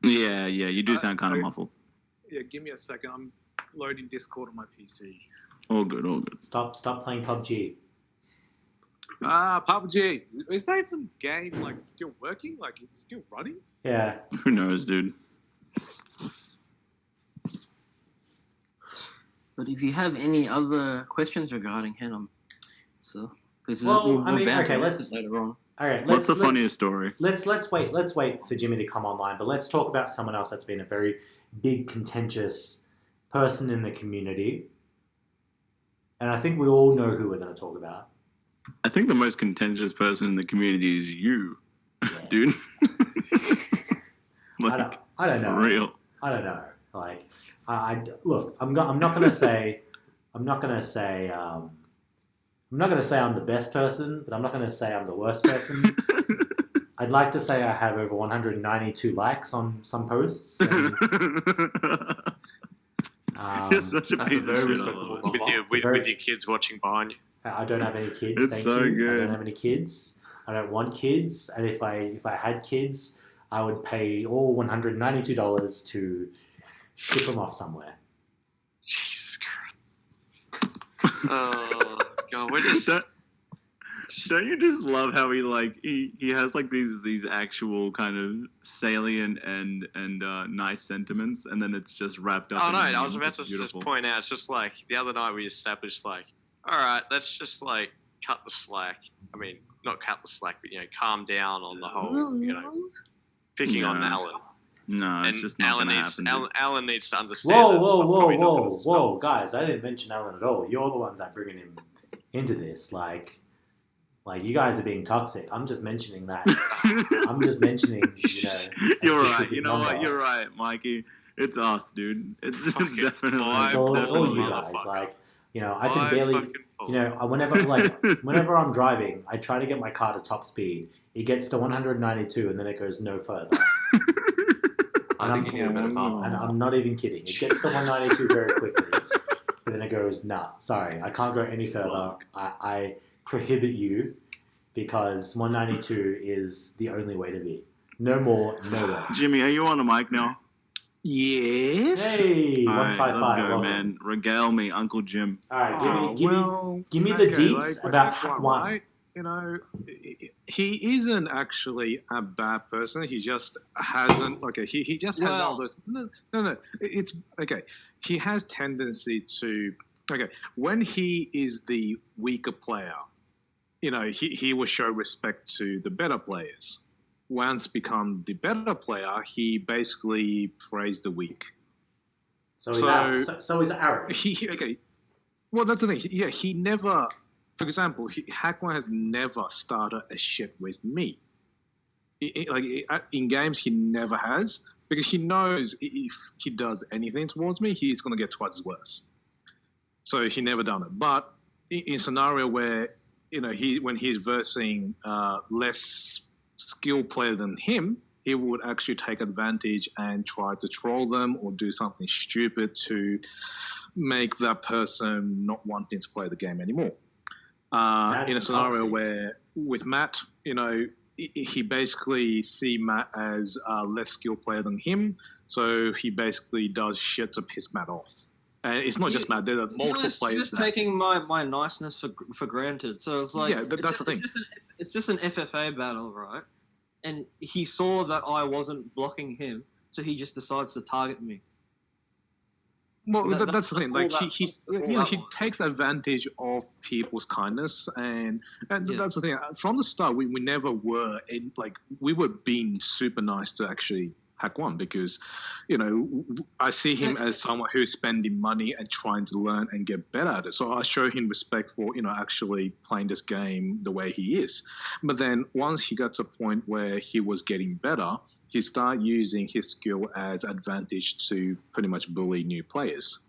Yeah, you do sound kind of muffled. Yeah, give me a second. I'm loading Discord on my PC. All good. Stop playing PUBG. PUBG. Is that even game like still working? Like it's still running? Yeah. Who knows, dude? But if you have any other questions regarding him, so because Well, I mean, okay, let's. later on. All right. What's the funniest story? Let's wait. Let's wait for Jimmy to come online. But let's talk about someone else that's been a very big, contentious person in the community. And I think we all know who we're going to talk about. I think the most contentious person in the community is you, Yeah. dude. Like, I don't know. for real. I don't know. Like, look. I'm not going to say. I'm not going to say I'm the best person, but I'm not going to say I'm the worst person. I'd like to say I have over 192 likes on some posts. And, You're such a That's a piece very of shit. I respectable love it. number. With your kids watching behind you. I don't have any kids. It's Thank so you. I good. don't have any kids. I don't want kids. And if I had kids, I would pay all $192 to ship them off somewhere. Jesus Christ. Oh God, we're just. Don't you just love how he has like these actual kind of salient and nice sentiments, and then it's just wrapped up. Oh in no, a I meme was about that's to beautiful. just point out. It's just like the other night we established like, all right, let's just like cut the slack. I mean, not cut the slack, but calm down on the whole, picking on No. Alan. No, it's And just not Alan gonna needs happen. Alan needs to understand. Whoa, that whoa, I'm whoa, probably not whoa, gonna whoa, stop. guys! I didn't mention Alan at all. You're the ones that bringing him into this. Like you guys are being toxic. I'm just mentioning that. I'm just mentioning, a You're right. specific You know what? number. You're right, Mikey. It's us, dude. It's Fucking definitely. five It's all Definitely you guys. motherfucker. I can Five barely. fucking Whenever I'm driving, I try to get my car to top speed. It gets to 192, and then it goes no further. I think you need a better car. And I'm not even kidding. It gets to 192 very quickly, but then it goes, nah, sorry, I can't go any further. I prohibit you because 192 is the only way to be. No more, no less. Jimmy, are you on the mic now? Yes. Hey, All right, 155. let's go, welcome. man. Regale me, Uncle Jim. All right, give me the okay, deets like, about with Hack Hack One. right? He isn't actually a bad person. He just hasn't. Okay, he just has one of those. No. It's okay. He has tendency to. Okay, when he is the weaker player, he will show respect to the better players. Once become the better player, he basically praised the weak. So is Aaron. Okay. Well, that's the thing. He never. For example, Hack1 has never started a shit with me. In games, he never has, because he knows if he does anything towards me, he's going to get twice as worse. So he never done it. But in a scenario where when he's versing less skilled player than him, he would actually take advantage and try to troll them or do something stupid to make that person not wanting to play the game anymore. In a scenario where with Matt, he basically see Matt as a less skilled player than him, so he basically does shit to piss Matt off. And it's not just Matt; there are multiple players. You're just taking my niceness for granted. So it's like that's the thing. It's just an FFA battle, right? And he saw that I wasn't blocking him, so he just decides to target me. Well, that's the thing. Like he was. takes advantage of people's kindness, and that's the thing. From the start, we never were we were being super nice to actually Hack One, because I see him as someone who's spending money and trying to learn and get better at it. So I show him respect for actually playing this game the way he is. But then once he got to a point where he was getting better, he started using his skill as advantage to pretty much bully new players.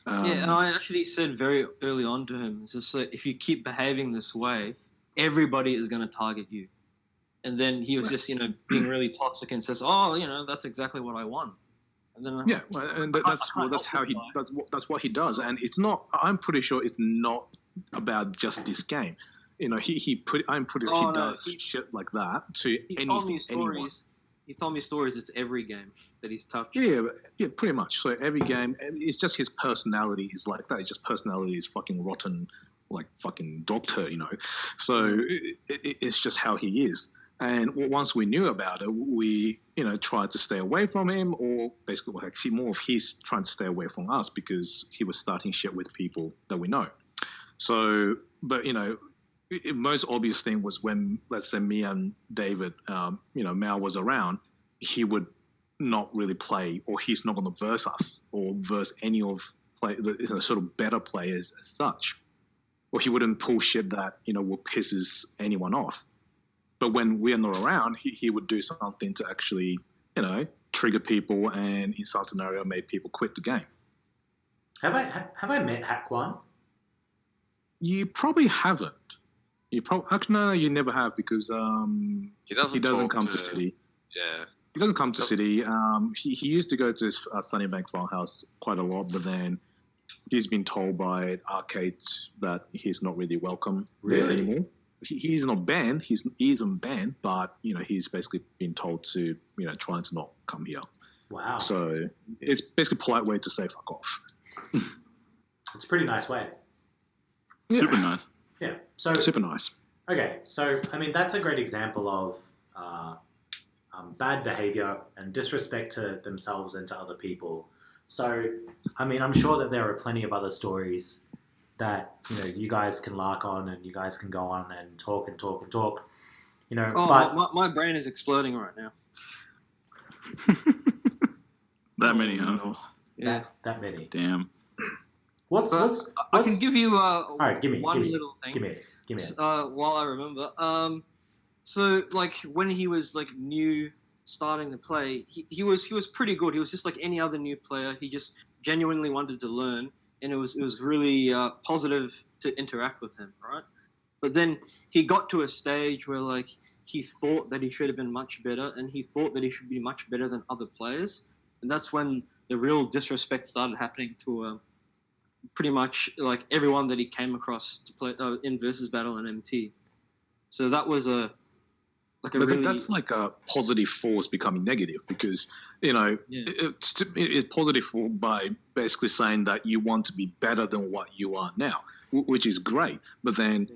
And I actually said very early on to him, it's just like, if you keep behaving this way, everybody is going to target you. And then he was just, being really toxic and says, "Oh, that's exactly what I want." And then that's what he does. And it's not. I'm pretty sure it's not about just this game. I'm pretty sure he does shit like that to anyone. He told me stories. It's every game that he's touched. Yeah, pretty much. So every game, it's just his personality is like that. His just personality is fucking rotten, like fucking dog turd, So it's just how he is. And once we knew about it, we, tried to stay away from him, or basically actually more of he's trying to stay away from us because he was starting shit with people that we know. So, but, most obvious thing was when, let's say, me and David, Mal was around, he would not really play, or he's not going to verse us or verse any of the sort of better players as such. Or he wouldn't pull shit that, will pisses anyone off. But when we're not around, he would do something to actually, trigger people, and in some scenario made people quit the game. Have I met Hack One? You probably haven't. Actually, no, you never have, because he doesn't come to City. Yeah. He doesn't come to City. He used to go to his Sunnybank farmhouse quite a lot, but then he's been told by arcades that he's not really welcome there anymore. He's not banned. He isn't banned, but he's basically been told to trying to not come here. Wow. So it's basically a polite way to say fuck off. It's a pretty nice way. Yeah. Super nice. Yeah. So super nice. Okay, so I mean that's a great example of bad behavior and disrespect to themselves and to other people. So I mean I'm sure that there are plenty of other stories that you guys can lark on and you guys can go on and talk. But my brain is exploding right now. That many, huh? Yeah. That many. Damn. What's I what's can give you all right? Give me little thing. Give me it. While I remember. So like when he was like new starting to play, he was pretty good. He was just like any other new player. He just genuinely wanted to learn, and it was really positive to interact with him, right? But then he got to a stage where like he thought that he should have been much better, and he thought that he should be much better than other players, and that's when the real disrespect started happening to pretty much like everyone that he came across to play in versus battle and MT. So that was a really... that's like a positive force becoming negative because it's positive for by basically saying that you want to be better than what you are now, which is great. But then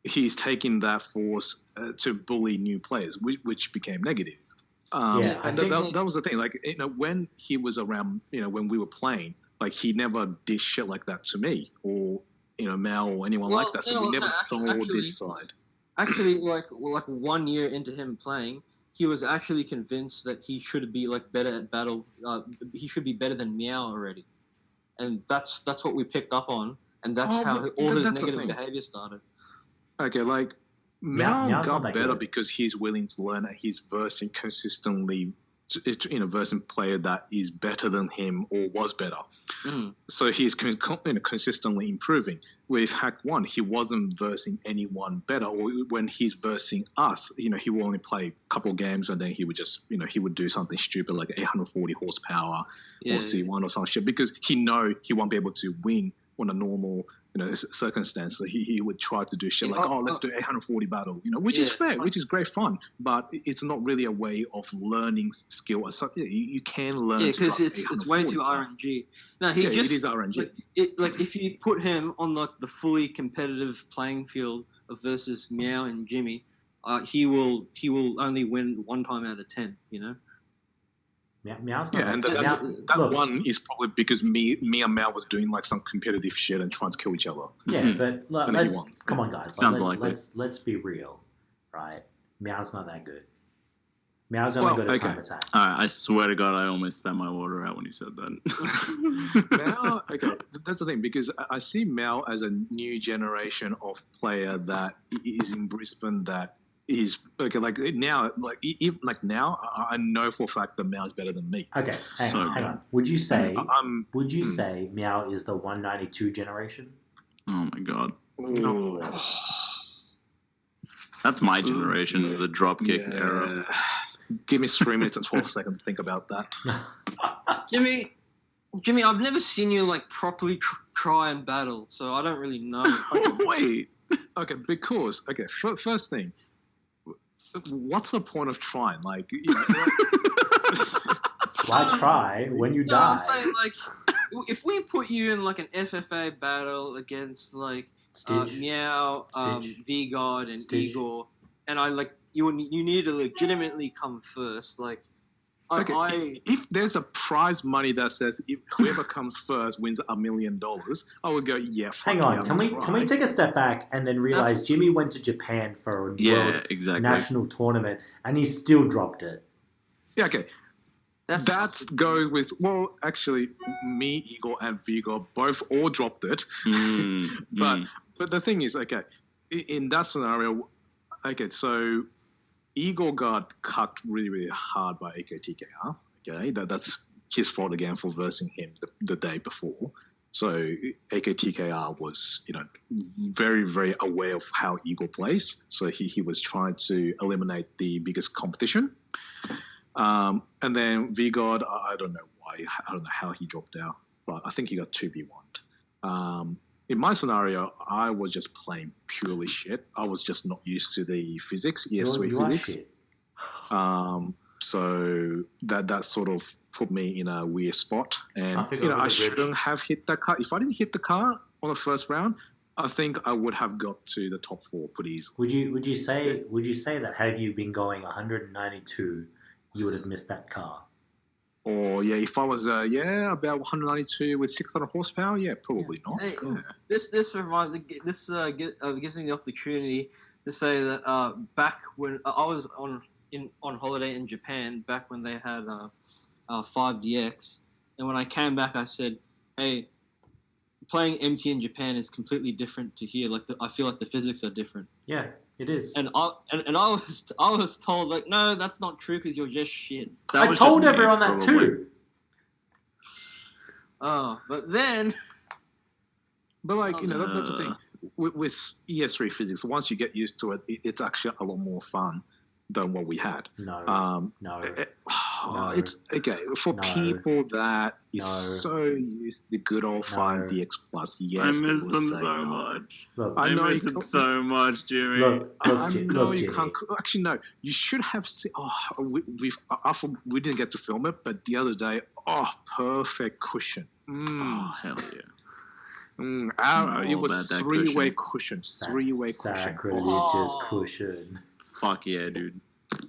he's taking that force to bully new players, which became negative. I think that was the thing. Like when he was around, when we were playing, like he never did shit like that to me or Mal or anyone like that. So we never saw this side. Actually, like 1 year into him playing, he was actually convinced that he should be like better at battle. He should be better than Meow already, and that's what we picked up on, and that's how all his negative behavior started. Okay, like Meow got better good. because he's willing to learn and he's versing consistently. Versing player that is better than him or was better. So he's consistently improving. With Hack 1, he wasn't versing anyone better. Or when he's versing us, he will only play a couple of games and then he would just, he would do something stupid like 840 horsepower or C1 or some shit because he won't be able to win on a normal circumstance. So he would try to do shit like, let's do 840 battle, which is fair, which is great fun, but it's not really a way of learning skill. You can learn. Yeah, because it's way too RNG. No, it is RNG. Like if you put him on like the fully competitive playing field of versus Meow and Jimmy, he will only win 1 time out of 10. Meow's not and that one is probably because me and Meow was doing like some competitive shit and trying to kill each other. Yeah, but come on, guys. Let's be real, right? Meow's not that good. Meow's only good at time attack. I swear to God, I almost spat my water out when you said that. Meow, okay, that's the thing because I see Meow as a new generation of player that is in Brisbane that is okay. Like now, now, I know for a fact that Meow is better than me. Okay, hang on. Would you say say Meow is the 192 generation? Oh my God. That's my generation, the dropkick era. Give me 3 minutes and 12 seconds to think about that. Jimmy, I've never seen you like properly try and battle, so I don't really know. Wait. Okay, because first thing. What's the point of trying? Like, why try when you die? I'm saying, like, if we put you in like an FFA battle against like Meow, V-God, and Stitch. Igor, and you need to legitimately come first. Like, if there's a prize money that says if whoever comes first wins $1 million, I would go, yeah. Hang on, can we take a step back and then realize Jimmy went to Japan for a world national tournament and he still dropped it? Yeah, okay. That goes with actually, me, Igor, and Vigo both all dropped it. But the thing is, in that scenario, so Igor got cut really, really hard by AKTKR. Okay, that's his fault again for versing him the day before. So AKTKR was, very, very aware of how Igor plays. So he was trying to eliminate the biggest competition. And then V-God, I don't know why. I don't know how he dropped out, but I think he got 2v1. In my scenario, I was just playing purely shit. I was just not used to the physics, ES3 physics. So that sort of put me in a weird spot. And I shouldn't have hit that car. If I didn't hit the car on the first round, I think I would have got to the top 4 pretty easily. Would you say that had you been going 192, you would have missed that car? Or if I was about 192 with 600 horsepower, probably not. Hey, this gives me the opportunity to say that back when I was on on holiday in Japan back when they had 5DX, and when I came back, I said, "Hey, playing MT in Japan is completely different to here. Like I feel like the physics are different." Yeah, it is. And I was told like, no, that's not true because you're just shit. That I was told just me, everyone that probably. too. Oh, but then. But like you know, Uh. that's the thing with ES3 physics. Once you get used to it, it's actually a lot more fun than what we had. No, no. It's okay for No. people that is No. so used to the good old 5DX Plus. Yes, I it miss will them say so no. much. Look, I I know miss you it can't- so much, Jimmy. look, I look, know Jimmy. you can't. Actually, no. You should have seen. Oh, we didn't get to film it, but the other day, perfect cushion. Oh, hell yeah. It all was about that three-way cushion. Three-way cushion. Sacrilegious Oh. cushion. Fuck yeah, dude.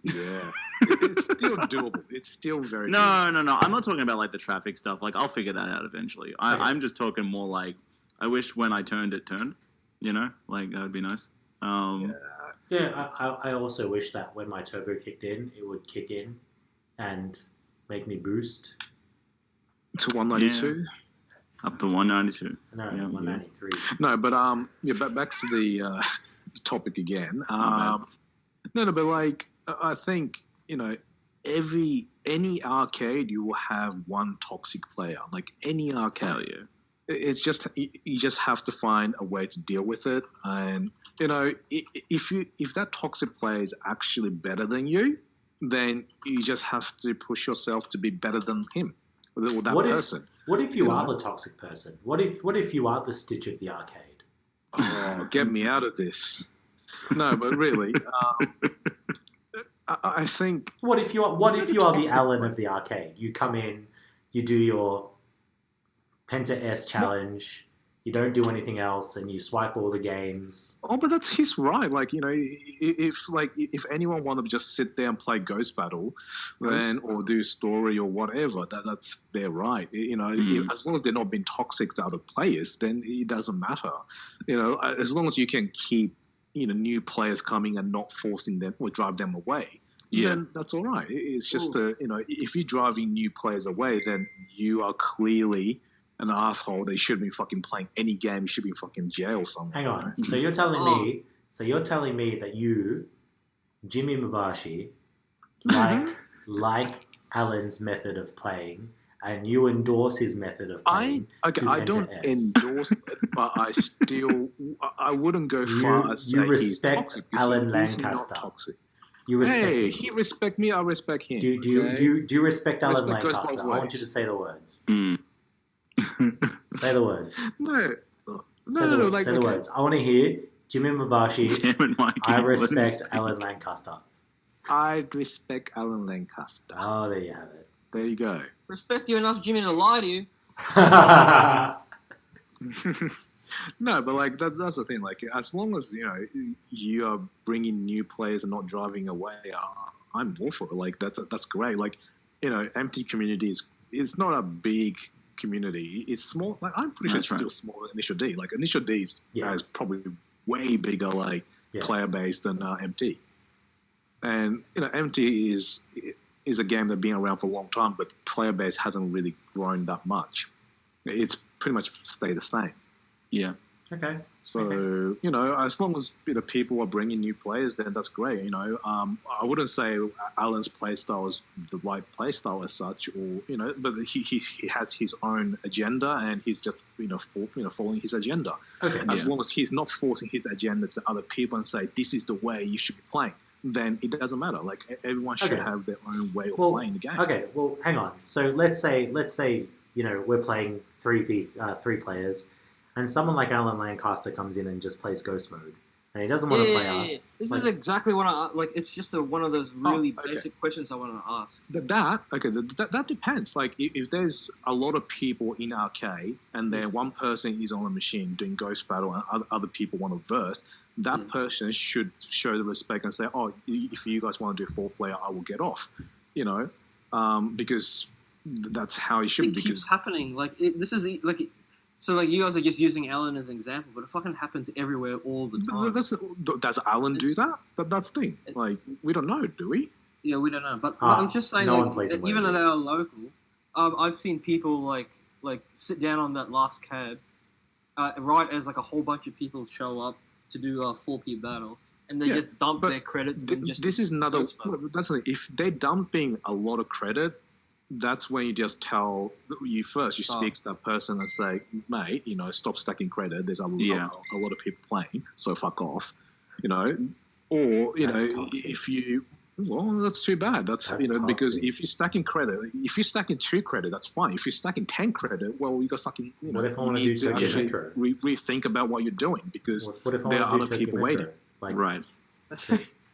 Yeah, it's still doable. It's still very. doable. No. I'm not talking about like the traffic stuff. Like I'll figure that out eventually. Okay. I'm just talking more like I wish when I turned it turned. You know, like that would be nice. Yeah, I also wish that when my turbo kicked in, it would kick in and make me boost. To 192. Up to 192. No, Yeah, 193. No, but back to the topic again. My No, but like I think any arcade you will have one toxic player. Like any arcade. Hell yeah. It's just you just have to find a way to deal with it, and if that toxic player is actually better than you, then you just have to push yourself to be better than him or that person. What if you You are know? the toxic person? What if you are the Stitch of the arcade? Oh, get me out of this! No, but really, I think What if you are the Alan of the arcade? You come in, you do your Penta S challenge, you don't do anything else, and you swipe all the games. Oh, but that's his right. Like if anyone want to just sit there and play Ghost Battle, then or do story or whatever, that's their right. As long as they're not being toxic to other players, then it doesn't matter. As long as you can keep new players coming and not forcing them or drive them away. Yeah. Then that's all right. It's just if you're driving new players away, then you are clearly an asshole. They shouldn't be fucking playing any game. You should be in fucking jail somewhere. Hang on. So you're telling me that you, Jimmy Mabashi, like Alan's method of playing, and you endorse his method of playing. I don't Penta S. endorse it, but I wouldn't go far as you say respect he's toxic, because Alan he's Lancaster. not toxic. You respect Hey, him. he respect me. I respect him. Do you respect Alan Respect goes both Lancaster? I want ways. you to say the words. Mm. Say the words. No. Say the words. I want to hear Jimmy Mabashi. Damn it, Mikey. I Let him respect speak. Alan Lancaster. I respect Alan Lancaster. Oh, there you have it. There you go. Respect you enough, Jimmy, to lie to you. No, but like that's the thing. Like as long as you are bringing new players and not driving away, I'm all for it. Like that's great. Like empty communities. It's not a big community. It's small. Like I'm pretty sure it's That's still smaller than Initial D. Like Initial D is probably way bigger player base than MT. And MT is a game that's been around for a long time, but player base hasn't really grown that much. It's pretty much stayed the same. Yeah. Okay. So as long as people are bringing new players, then that's great. I wouldn't say Alan's playstyle is the right playstyle as such, or but he has his own agenda, and he's just following his agenda. Okay. As long as he's not forcing his agenda to other people and say this is the way you should be playing, then it doesn't matter. Like everyone should have their own way of playing the game. Okay. Well, hang on. So let's say we're playing 3v3 players. And someone like Alan Lancaster comes in and just plays Ghost Mode, and he doesn't want to play us. This is exactly what I like. It's just one of those really basic questions I want to ask. That depends. Like if there's a lot of people in arcade, and then one person is on a machine doing Ghost Battle, and other people want to verse, that person should show the respect and say, "Oh, if you guys want to do 4-player, I will get off." Because that's how it should be. It keeps happening. So you guys are just using Alan as an example, but it fucking happens everywhere all the time. Does Alan do that? That's the thing. Like we don't know, do we? Yeah, we don't know. But Ah, I'm just saying, no one like, plays in even Wembley. at our local, I've seen people like sit down on that last cab, right as like a whole bunch of people show up to do a 4P battle, and they Yeah, just dump but their credits and just. This is another. post battle. That's like, if they're dumping a lot of credit, that's when you just tell you first. You Stop. speak to that person and say, "Mate, stop stacking credit. There's a lot of people playing, so fuck off." Or That's toxic. if you. Well, that's too bad. That's because toxic. if you're stacking credit, if you're stacking 2 credit, that's fine. If you're stacking 10 credit, well, you got stacking. What if I you want to need do Tokyo actually Metro? rethink about what you're doing because What if I there want are to do other Tokyo people Metro? waiting. Like, Right.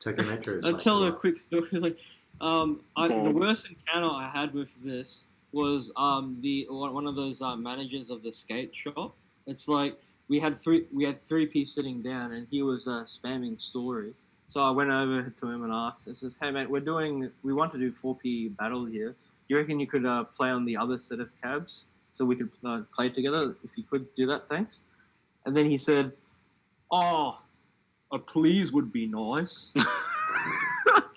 Tokyo Metro is I'll like tell the a one. quick story. Like, the worst encounter I had with this was one of those managers of the skate shop. It's like we had 3P sitting down, and he was spamming story. So I went over to him and asked. It says, "Hey mate, we want to do 4P battle here. You reckon you could play on the other set of cabs so we could play together? If you could do that, thanks." And then he said, "Oh, a please would be nice."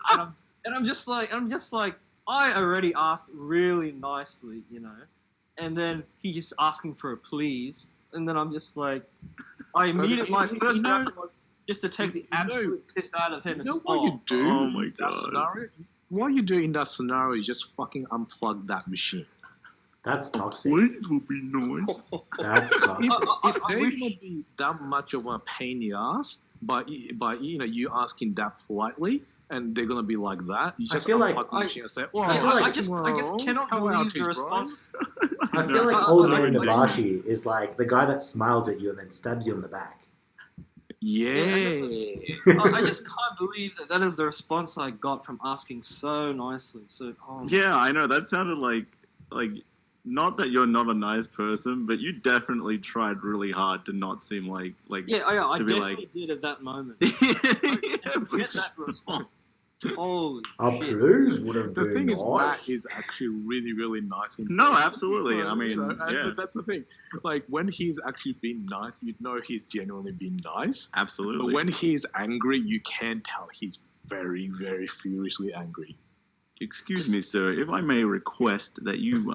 and I'm just like, I already asked really nicely, and then he just asking for a please, and then I'm just like, my first reaction was just to take the absolute piss out of him. You know what you do? Oh my in that God. scenario? What you do in that scenario is just fucking unplug that machine. That's toxic. Please will be nice. That's toxic. If I they're wish- gonna be that much of a pain in the ass, but you asking that politely, and they're gonna be like that, you I just feel like- unplug the machine and say, "Well, I feel like- I just cannot how believe out the is, response. I feel like Yeah. old man Yeah. Nabashi is like the guy that smiles at you and then stabs you in the back. Yeah. I just can't believe that is the response I got from asking so nicely. So Yeah, I know. That sounded like not that you're not a nice person, but you definitely tried really hard to not seem like yeah, I to be definitely did at that moment. yeah, Get that response. Holy A shit. please would have The been thing is, nice. Matt is actually really, really nice. In No, person. absolutely. I mean, and yeah. that's the thing. Like when he's actually been nice, you know he's genuinely been nice. Absolutely. But when he's angry, you can tell he's very, very furiously angry. Excuse me, sir. If I may request that you,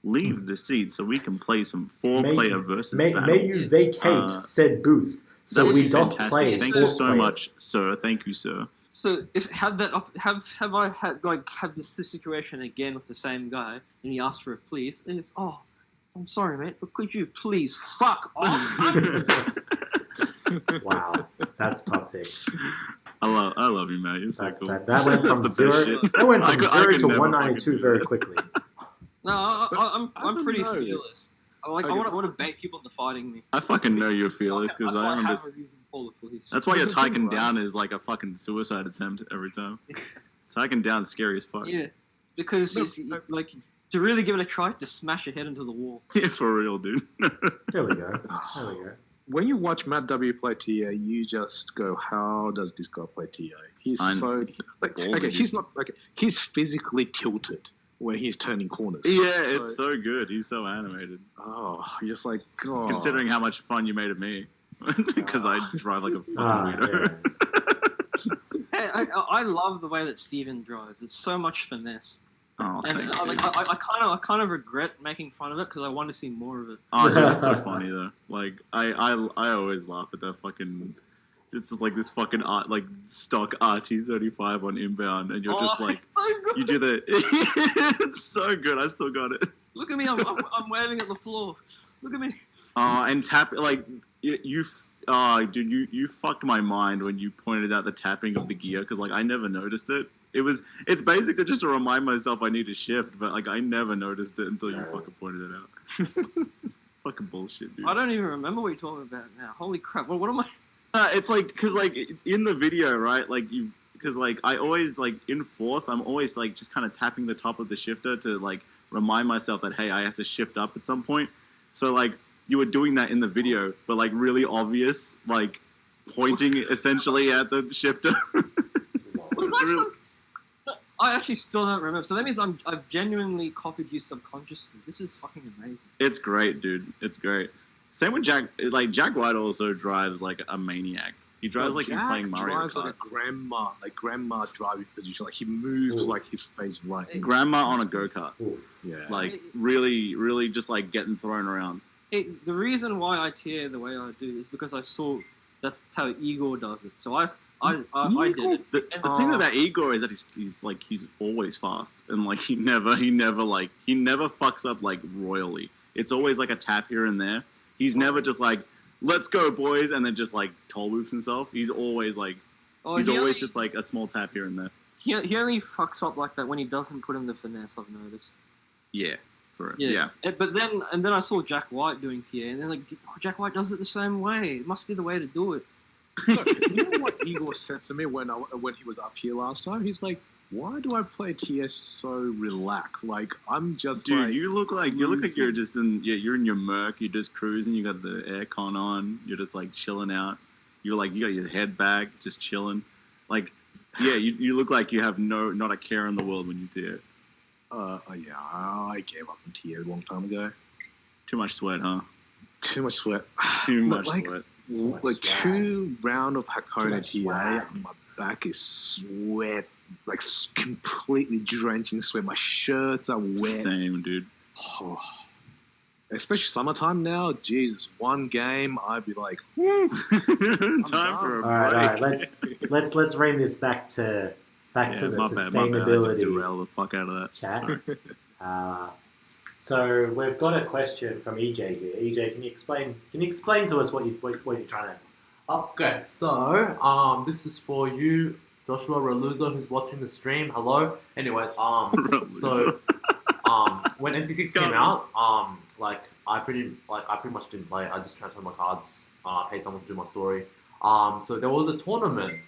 leave the seat so we can play some four-player versus battle. May you vacate said booth so That would we be doth fantastic. play Thank four you so players. much, sir. Thank you, sir. So have I had this situation again with the same guy and he asked for a please? And it's I'm sorry mate, but could you please fuck off? Wow, that's toxic. I love you, man. You're so cool. That went from That's the best zero. shit. That went I from could- I 0 could to never 192 fucking do very that. quickly. No, I I'm don't pretty know. fearless. I want to bait people into fighting me. I fucking know you're fearless because That's why I I have a understand. reason to call the police. That's why your taken Right. down is like a fucking suicide attempt every time. Taken down scary as fuck. Yeah, because No, it's, like to really give it a try, to smash your head into the wall. Yeah, for real, dude. There we go. There we go. When you watch Matt W play TA, you just go, "How does this guy play TA?" He's I so know. okay. He's not like he's physically tilted when he's turning corners. Yeah, it's so good. He's so animated. Oh, you're just like, God. Considering how much fun you made of me. Because I drive like a fucking Ah, weirdo. yes. Hey, I love the way that Steven drives. It's so much finesse, Oh, and thanks, I dude. kind of regret making fun of it because I want to see more of it. Oh, dude, it's so funny though. Like, I always laugh at that fucking. This is like this fucking art, like stock RT35 on inbound, and you're just like, it's so good. you do the. It's so good. I still got it. Look at me, I'm waving at the floor. Look at me. And tap like you dude, you fucked my mind when you pointed out the tapping of the gear because like I never noticed it. It's basically just to remind myself I need to shift, but like I never noticed it until you fucking pointed it out. Fucking bullshit, dude. I don't even remember what you're talking about now. Holy crap! What am I? It's like because like in the video, right? Like because like I always like in fourth, I'm always like just kind of tapping the top of the shifter to like remind myself that hey, I have to shift up at some point. So like you were doing that in the video, but like really obvious, like pointing essentially at the shifter. I actually still don't remember. So that means I've genuinely copied you subconsciously. This is fucking amazing. It's great, dude. It's great. Same with Jack. Like Jack White also drives like a maniac. He drives like he's Jack playing Mario drives Kart. like grandma driving position. Like he moves Oof. like his face right. Grandma on a go-kart. Oof. Yeah. Like really just like getting thrown around. The reason why I tier the way I do is because I saw that's how Igor does it. So I did it. The thing about Igor is that he's always fast and like he never fucks up like royally. It's always like a tap here and there. He's never just like, let's go boys, and then just like toll booths himself. He's always like just like a small tap here and there. He only fucks up like that when he doesn't put in the finesse. I've noticed. Yeah, for it. Yeah. But then I saw Jack White doing TA, and then like Jack White does it the same way. It must be the way to do it. Look, you know what Igor said to me when he was up here last time? He's like, "Why do I play TS so relaxed? Like I'm just Dude, like, you look like you're just you're in your Merc, you're just cruising, you got the aircon on, you're just like chilling out. You got your head back, just chilling. Like, yeah, you look like you have not a care in the world when you do it. yeah, I gave up on TS a long time ago. Too much sweat, huh? Too much sweat. Too much like, sweat. Like 2 round of Hakone much TA, swag. my back is sweat, like completely drenching sweat. My shirts are wet. Same, dude. Oh. Especially summertime now. Jesus, one game, I'd be like, woo. Time for a All right. break. Let's rein this back to the My bad, I just sustainability derail the fuck out of that. chat. Sorry. So we've got a question from EJ here. EJ, can you explain to us what you're trying to? Okay, so this is for you, Joshua Reluza, who's watching the stream. Hello. Anyways, so when MT6 came out, I pretty much didn't play. I just transferred my cards, paid someone to do my story. So there was a tournament.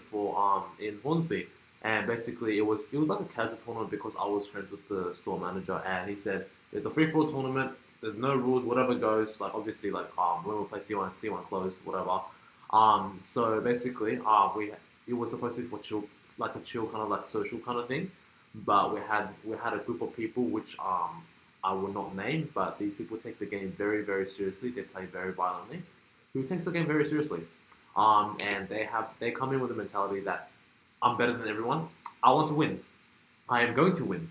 For in Hornsby, and basically it was like a casual tournament because I was friends with the store manager, and he said it's a free-for-all tournament. There's no rules, whatever goes. Like obviously, like when we play C1 closed, whatever. So basically, it was supposed to be for chill, like a chill kind of like social kind of thing. But we had a group of people which I will not name, but these people take the game very, very seriously. They play very violently. Who takes the game very seriously? And they come in with a mentality that I'm better than everyone. I want to win. I am going to win.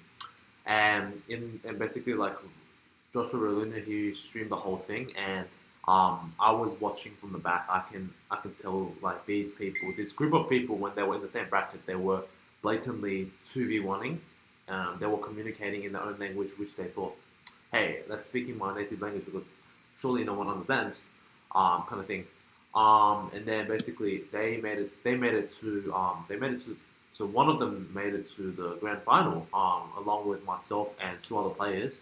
And basically like Joshua Reluna, he streamed the whole thing, and I was watching from the back. I can tell like these people, this group of people, when they were in the same bracket, they were blatantly 2v1ing. They were communicating in their own language, which they thought, hey, let's speak in my native language because surely no one understands, kind of thing. And then basically they made it to so one of them made it to the grand final, along with myself and 2 other players.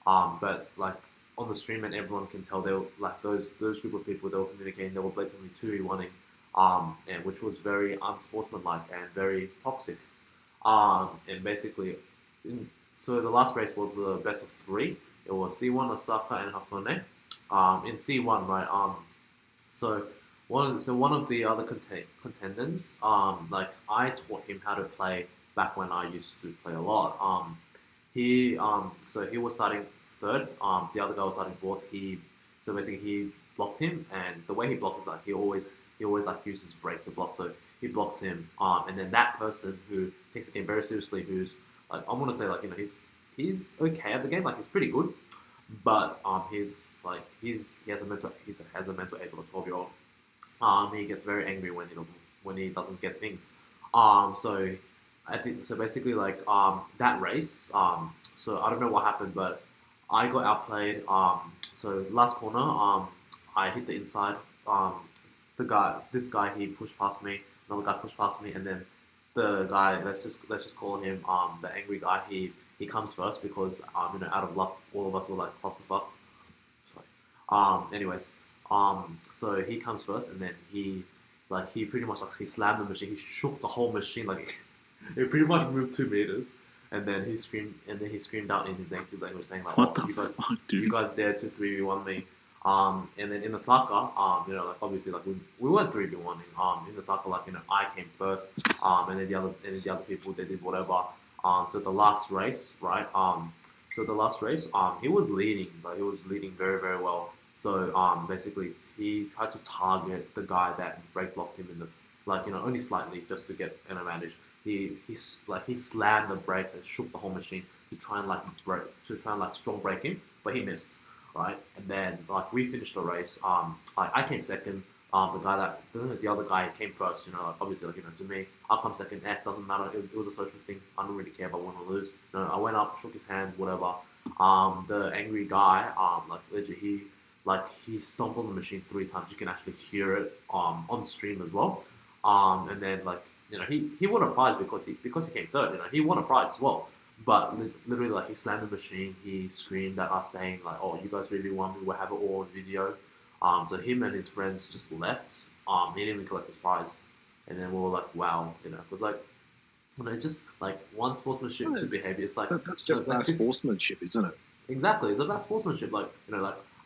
But like on the stream, and everyone can tell they were like those group of people, they were communicating, they were blatantly 2v1ing, and which was very unsportsmanlike and very toxic. And basically, so the last race was the best of 3. It was C1, Osaka, and Hakone. In C1, right? So one of the other contenders, like I taught him how to play back when I used to play a lot. So he was starting 3rd. The other guy was starting 4th. So basically he blocked him, and the way he blocks is like he always like uses break to block. So he blocks him, and then that person who takes the game very seriously, who's like I'm gonna say like he's okay at the game, like he's pretty good, but he has a mental age of a 12-year-old. He gets very angry when he doesn't get things. So I think so basically like that race. So I don't know what happened, but I got outplayed. So last corner, I hit the inside. This guy he pushed past me. Another guy pushed past me, and then the guy, let's just call him the angry guy. He comes first because out of luck, all of us were like clusterfucked. Anyways, so he comes first, and then he pretty much like he slammed the machine. He shook the whole machine, like it pretty much moved 2 meters. And then he screamed out in his native language, saying like, What "Oh, the fuck, dude? You guys dared to 3v1 me." And then in the soccer, like obviously like we weren't 3v1ing. In the soccer, like I came first, and then the other people, they did whatever. So the last race, right? He was leading, very very well. So basically he tried to target the guy that break blocked him in the only slightly just to get an advantage. He slammed the brakes and shook the whole machine to try and strong break him, but he missed, right? And then we finished the race. I came second. The other guy came first. Obviously to me, I'll come second. Doesn't matter. It was a social thing. I don't really care if I win or lose. I went up, shook his hand, whatever. The angry guy, legit, he stomped on the machine 3 times. You can actually hear it on stream as well. And then he won a prize because he came third. He won a prize as well. But literally he slammed the machine. He screamed at us saying "Oh, you guys really won. We will have it all on video." So him and his friends just left. He didn't even collect his prize. And then we were like, wow, it was it's just one sportsmanship, two behavior. It's that's just bad sportsmanship, isn't it? Exactly, it's about sportsmanship.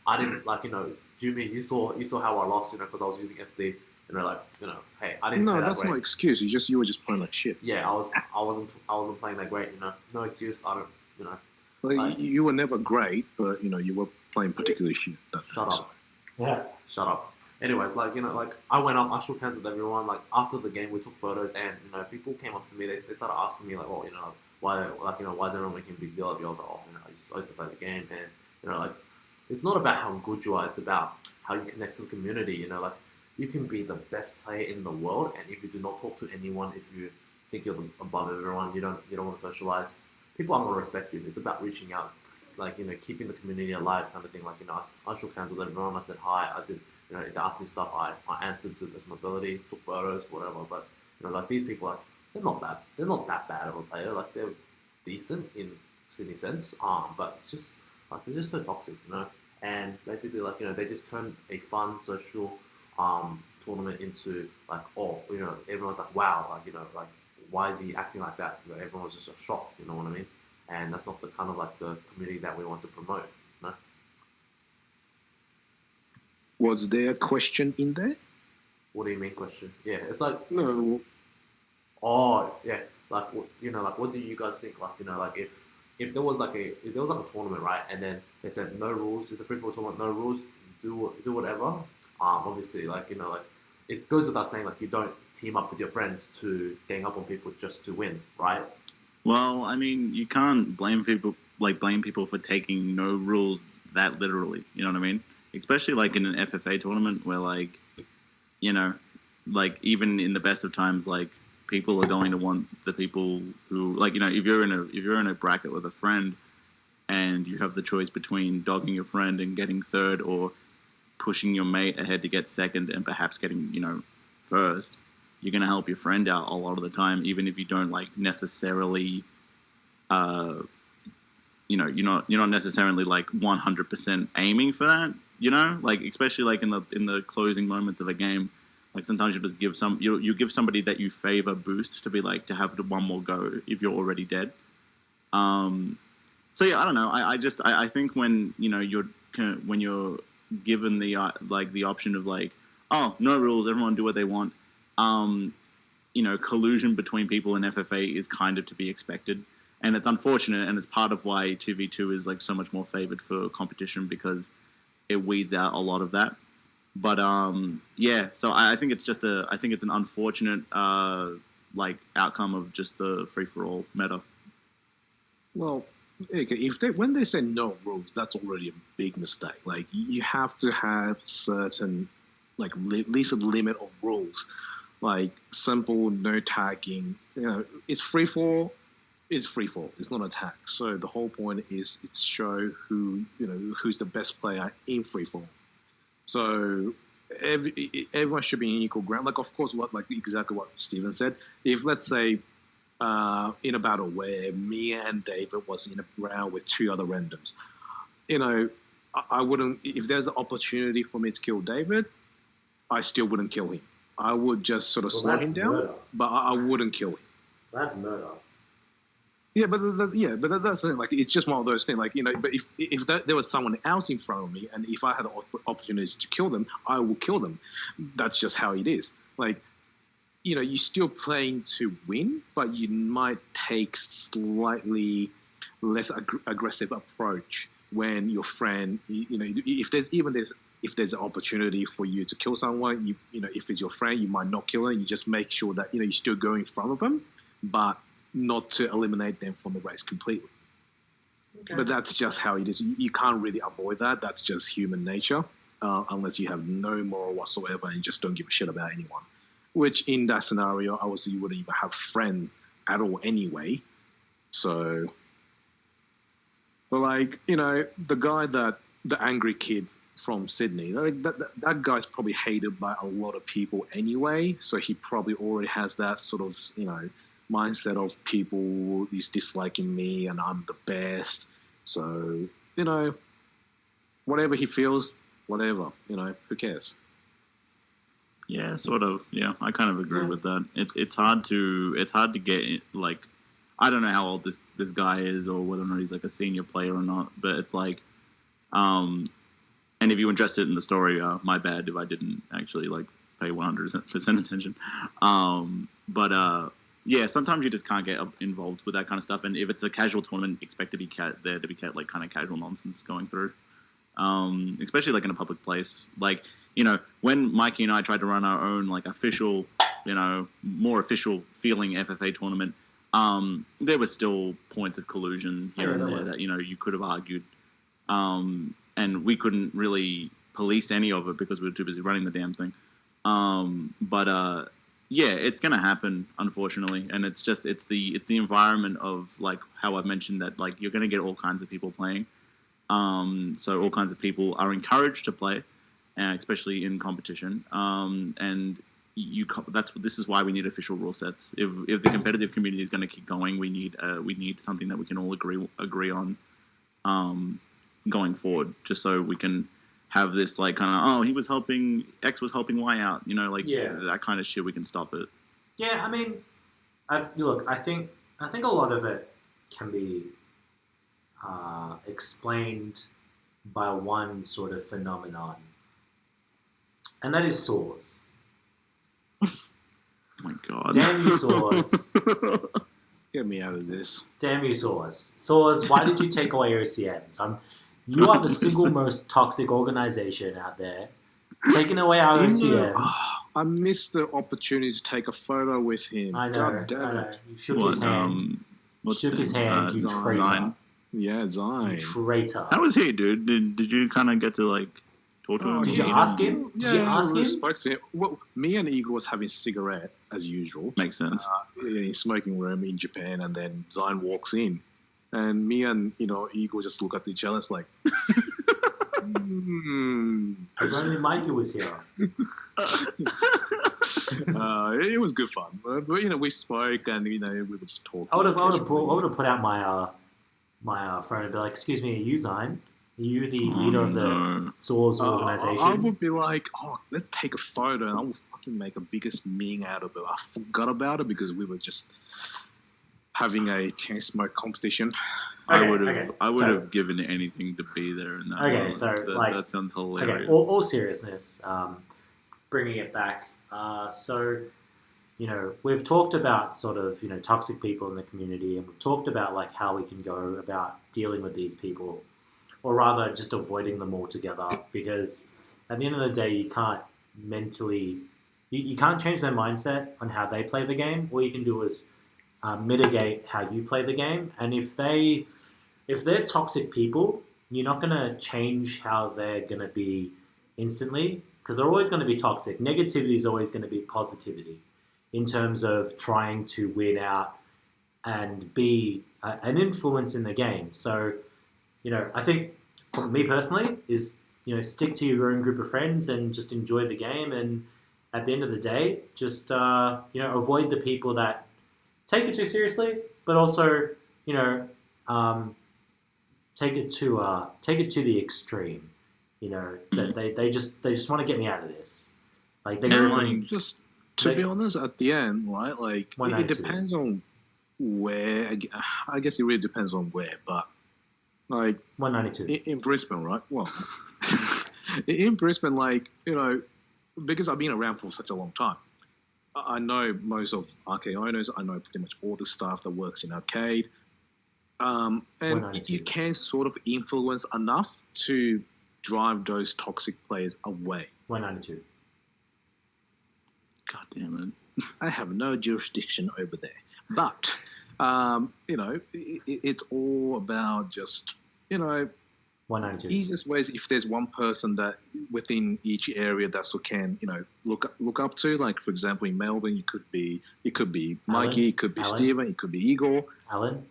I didn't Jimmy, you saw how I lost, because I was using FD. Hey, I didn't. No, play that that's great. no excuse. You were just playing like shit. Yeah, I wasn't playing that great. No excuse. I don't. You were never great, but you were playing particularly shit. Shut up. Yeah. Shut up. Anyways, I went up, I shook hands with everyone. After the game, we took photos, and people came up to me. They started asking me why why is everyone making a big deal of you? I was like, I used to play the game, and it's not about how good you are. It's about how you connect to the community. You can be the best player in the world, and if you do not talk to anyone, if you think you're above everyone, you don't want to socialize, people aren't going to respect you. It's about reaching out, keeping the community alive, kind of thing. I shook hands with everyone. I said hi. I did. They asked me stuff. I answered to the best of my ability, took photos, whatever. But these people, they're not that bad of a player. They're decent in Sydney sense. But it's just they're just so toxic, And basically, they just turn a fun social tournament into everyone's like, wow, why is he acting like that? Everyone was just shocked. You know what I mean? And that's not the kind of the community that we want to promote. Was there a question in there? What do you mean question? Yeah, it's No. oh yeah, what do you guys think? If there was a tournament, right, and then they said no rules, it's a free for all tournament, no rules, do whatever. Obviously, it goes without saying, you don't team up with your friends to gang up on people just to win, right? Well, I mean, you can't blame people for taking no rules that literally. You know what I mean? Especially in an FFA tournament where even in the best of times, people are going to want the people who if you're in a bracket with a friend and you have the choice between dogging your friend and getting third or pushing your mate ahead to get second and perhaps getting first, you're going to help your friend out a lot of the time, even if you don't necessarily you're not necessarily 100% aiming for that, especially in the closing moments of a game. Sometimes you just give you give somebody that you favor boost to be to have one more go if you're already dead. So yeah, I don't know. I think when you're given the the option of oh, no rules, everyone do what they want. Collusion between people in FFA is kind of to be expected, and it's unfortunate, and it's part of why 2v2 is so much more favored for competition because it weeds out a lot of that. But yeah, so I think it's an unfortunate outcome of just the free for all meta. Well, okay, when they say no rules, that's already a big mistake. You have to have certain at least a limit of rules, simple no tagging. It's free for all. It's free for all. It's not attack. So the whole point is it's show who's the best player in free for all. So everyone should be in equal ground. Of course, exactly what Steven said. If let's say in a battle where me and David was in a round with 2 other randoms, I wouldn't. If there's an opportunity for me to kill David, I still wouldn't kill him. I would just sort of slow him down, murder. But I wouldn't kill him. That's murder. Yeah, but that's the thing. It's just one of those things. But if there was someone else in front of me, and if I had the opportunity to kill them, I will kill them. That's just how it is. You're still playing to win, but you might take slightly less aggressive approach when your friend, if there's an opportunity for you to kill someone, if it's your friend, you might not kill them. You just make sure that you still go in front of them, but not to eliminate them from the race completely. Okay. But that's just how it is. You can't really avoid that. That's just human nature, unless you have no moral whatsoever and you just don't give a shit about anyone. Which in that scenario, obviously you wouldn't even have a friend at all anyway. So, but like, the angry kid from Sydney, that guy's probably hated by a lot of people anyway. So he probably already has that sort of, mindset of people is disliking me and I'm the best. So, whatever he feels, whatever, who cares? Yeah, sort of. Yeah, I kind of agree with that. It's hard to get, like, I don't know how old this guy is or whether or not he's like a senior player or not, but it's like, and if you were interested in the story, my bad if I didn't actually like pay 100% attention. Yeah, sometimes you just can't get involved with that kind of stuff, and if it's a casual tournament, expect to be there to be like kind of casual nonsense going through, especially like in a public place. Like, when Mikey and I tried to run our own like official, more official feeling FFA tournament, there were still points of collusion here and there that you could have argued, and we couldn't really police any of it because we were too busy running the damn thing. Yeah, it's gonna happen, unfortunately, and it's the environment of like how I've mentioned that like you're gonna get all kinds of people playing, so all kinds of people are encouraged to play, especially in competition, and this is why we need official rule sets. If the competitive community is going to keep going, we need something that we can all agree on, going forward, just so we can have this like kind of, he was helping X was helping Y out, that kind of shit. We can stop it. Yeah, I mean, I think a lot of it can be explained by one sort of phenomenon, and that is saws. Oh my god! Damn you, saws! Get me out of this. Damn you, saws! Saws, why did you take away OCMs? You are the single most toxic organization out there. Taking away our OCMs. I missed the opportunity to take a photo with him. I know. You shook his hand. You traitor. Zine. Yeah, Zine. You traitor. How was he, dude? Did you kind of get to like talk to him? Did you ask him? Spoke to him. Well, me and Eagle was having a cigarette as usual. Makes sense. In a smoking room in Japan, and then Zine walks in. And me and, Eagle just look at each other. It's like, If only Mikey was here. It was good fun. But we spoke and, we were just talking. I would have put out my phone and be like, excuse me, are you Zine? Are you the leader of the SWORS organization? I would be like, let's take a photo and I will fucking make a biggest meme out of it. I forgot about it because we were just having a chain smoke competition. I would have given anything to be there in that. Okay, moment. so that sounds hilarious. Okay, all seriousness, bringing it back. We've talked about sort of toxic people in the community, and we've talked about like how we can go about dealing with these people, or rather just avoiding them altogether. Because at the end of the day, you can't you can't change their mindset on how they play the game. All you can do is mitigate how you play the game, and if they're toxic people, you're not going to change how they're going to be instantly, because they're always going to be toxic. Negativity is always going to be positivity in terms of trying to win out and be an influence in the game. So, I think for me personally is, stick to your own group of friends and just enjoy the game, and at the end of the day, just avoid the people that take it too seriously, but also, take it to the extreme. They just want to get me out of this. Like they go from just to be honest, at the end, right? Like it depends on where. I guess it really depends on where, but like 192 in Brisbane, right? Well, in Brisbane, like because I've been around for such a long time. I know most of arcade owners. I know pretty much all the staff that works in arcade. And 192. you can sort of influence enough to drive those toxic players away. 192. God damn I have no jurisdiction over there. But, it's all about just, 192. easiest ways. If there's one person that within each area that you can, look up to, like for example in Melbourne, it could be Mikey, it could be Alan? Steven, it could be Igor. Alan?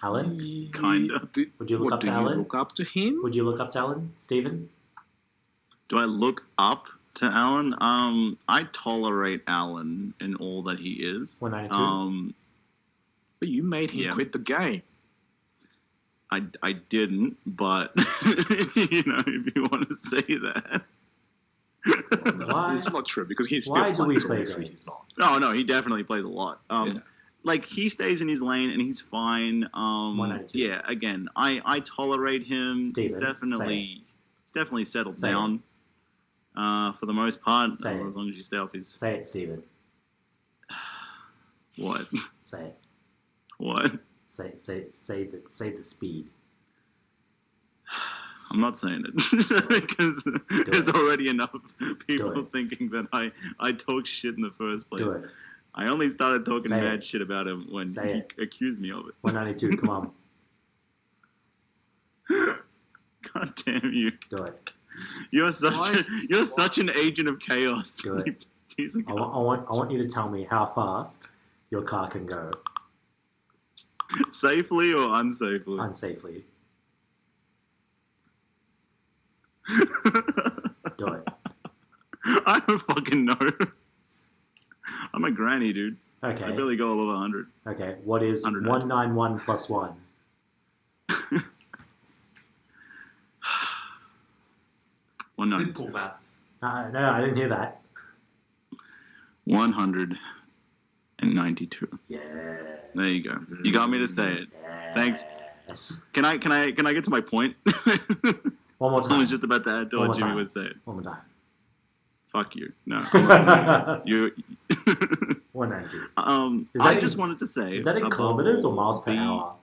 Alan? Kinda. Would you look up to Alan? Look up to him? Would you look up to Alan? Stephen? Do I look up to Alan? I tolerate Alan in all that he is. 192. But you made him Yeah. quit the game. I didn't, but if you want to say that. Why? It's not true because he's Why still do we playing, play so games? he's not. No, he definitely plays a lot. Yeah. Like he stays in his lane and he's fine. 192. Yeah, again, I tolerate him. Steven, he's definitely settled Say it. down. For the most part, Say it. as long as you stay off his. Say it, Stephen. What? Say it. What? Say the speed. I'm not saying it because there's already enough people it. thinking that I talk shit in the first place. Do it. I only started talking Say mad it. shit about him when Say he it. accused me of it. 192. Come on. God damn you! Do it. You're Why is- such an agent of chaos. Do it. You piece of I want you to tell me how fast your car can go safely or unsafely. unsafely. Do it. I don't fucking know. I'm a granny, dude. Okay. I barely go above 100. Okay. What is 192. 191 plus 1? 192. Simple maths. No, I didn't hear that. 192. Yeah. There you go. You got me to say it. Thanks. Yes. Can I get to my point? One more I time. was just about to add to One what more Jimmy time. was saying. One more time. Fuck you. No. I'm not doing it. You. 190. Is I that just in- wanted to say. Is that in above kilometers or all, miles per the- hour?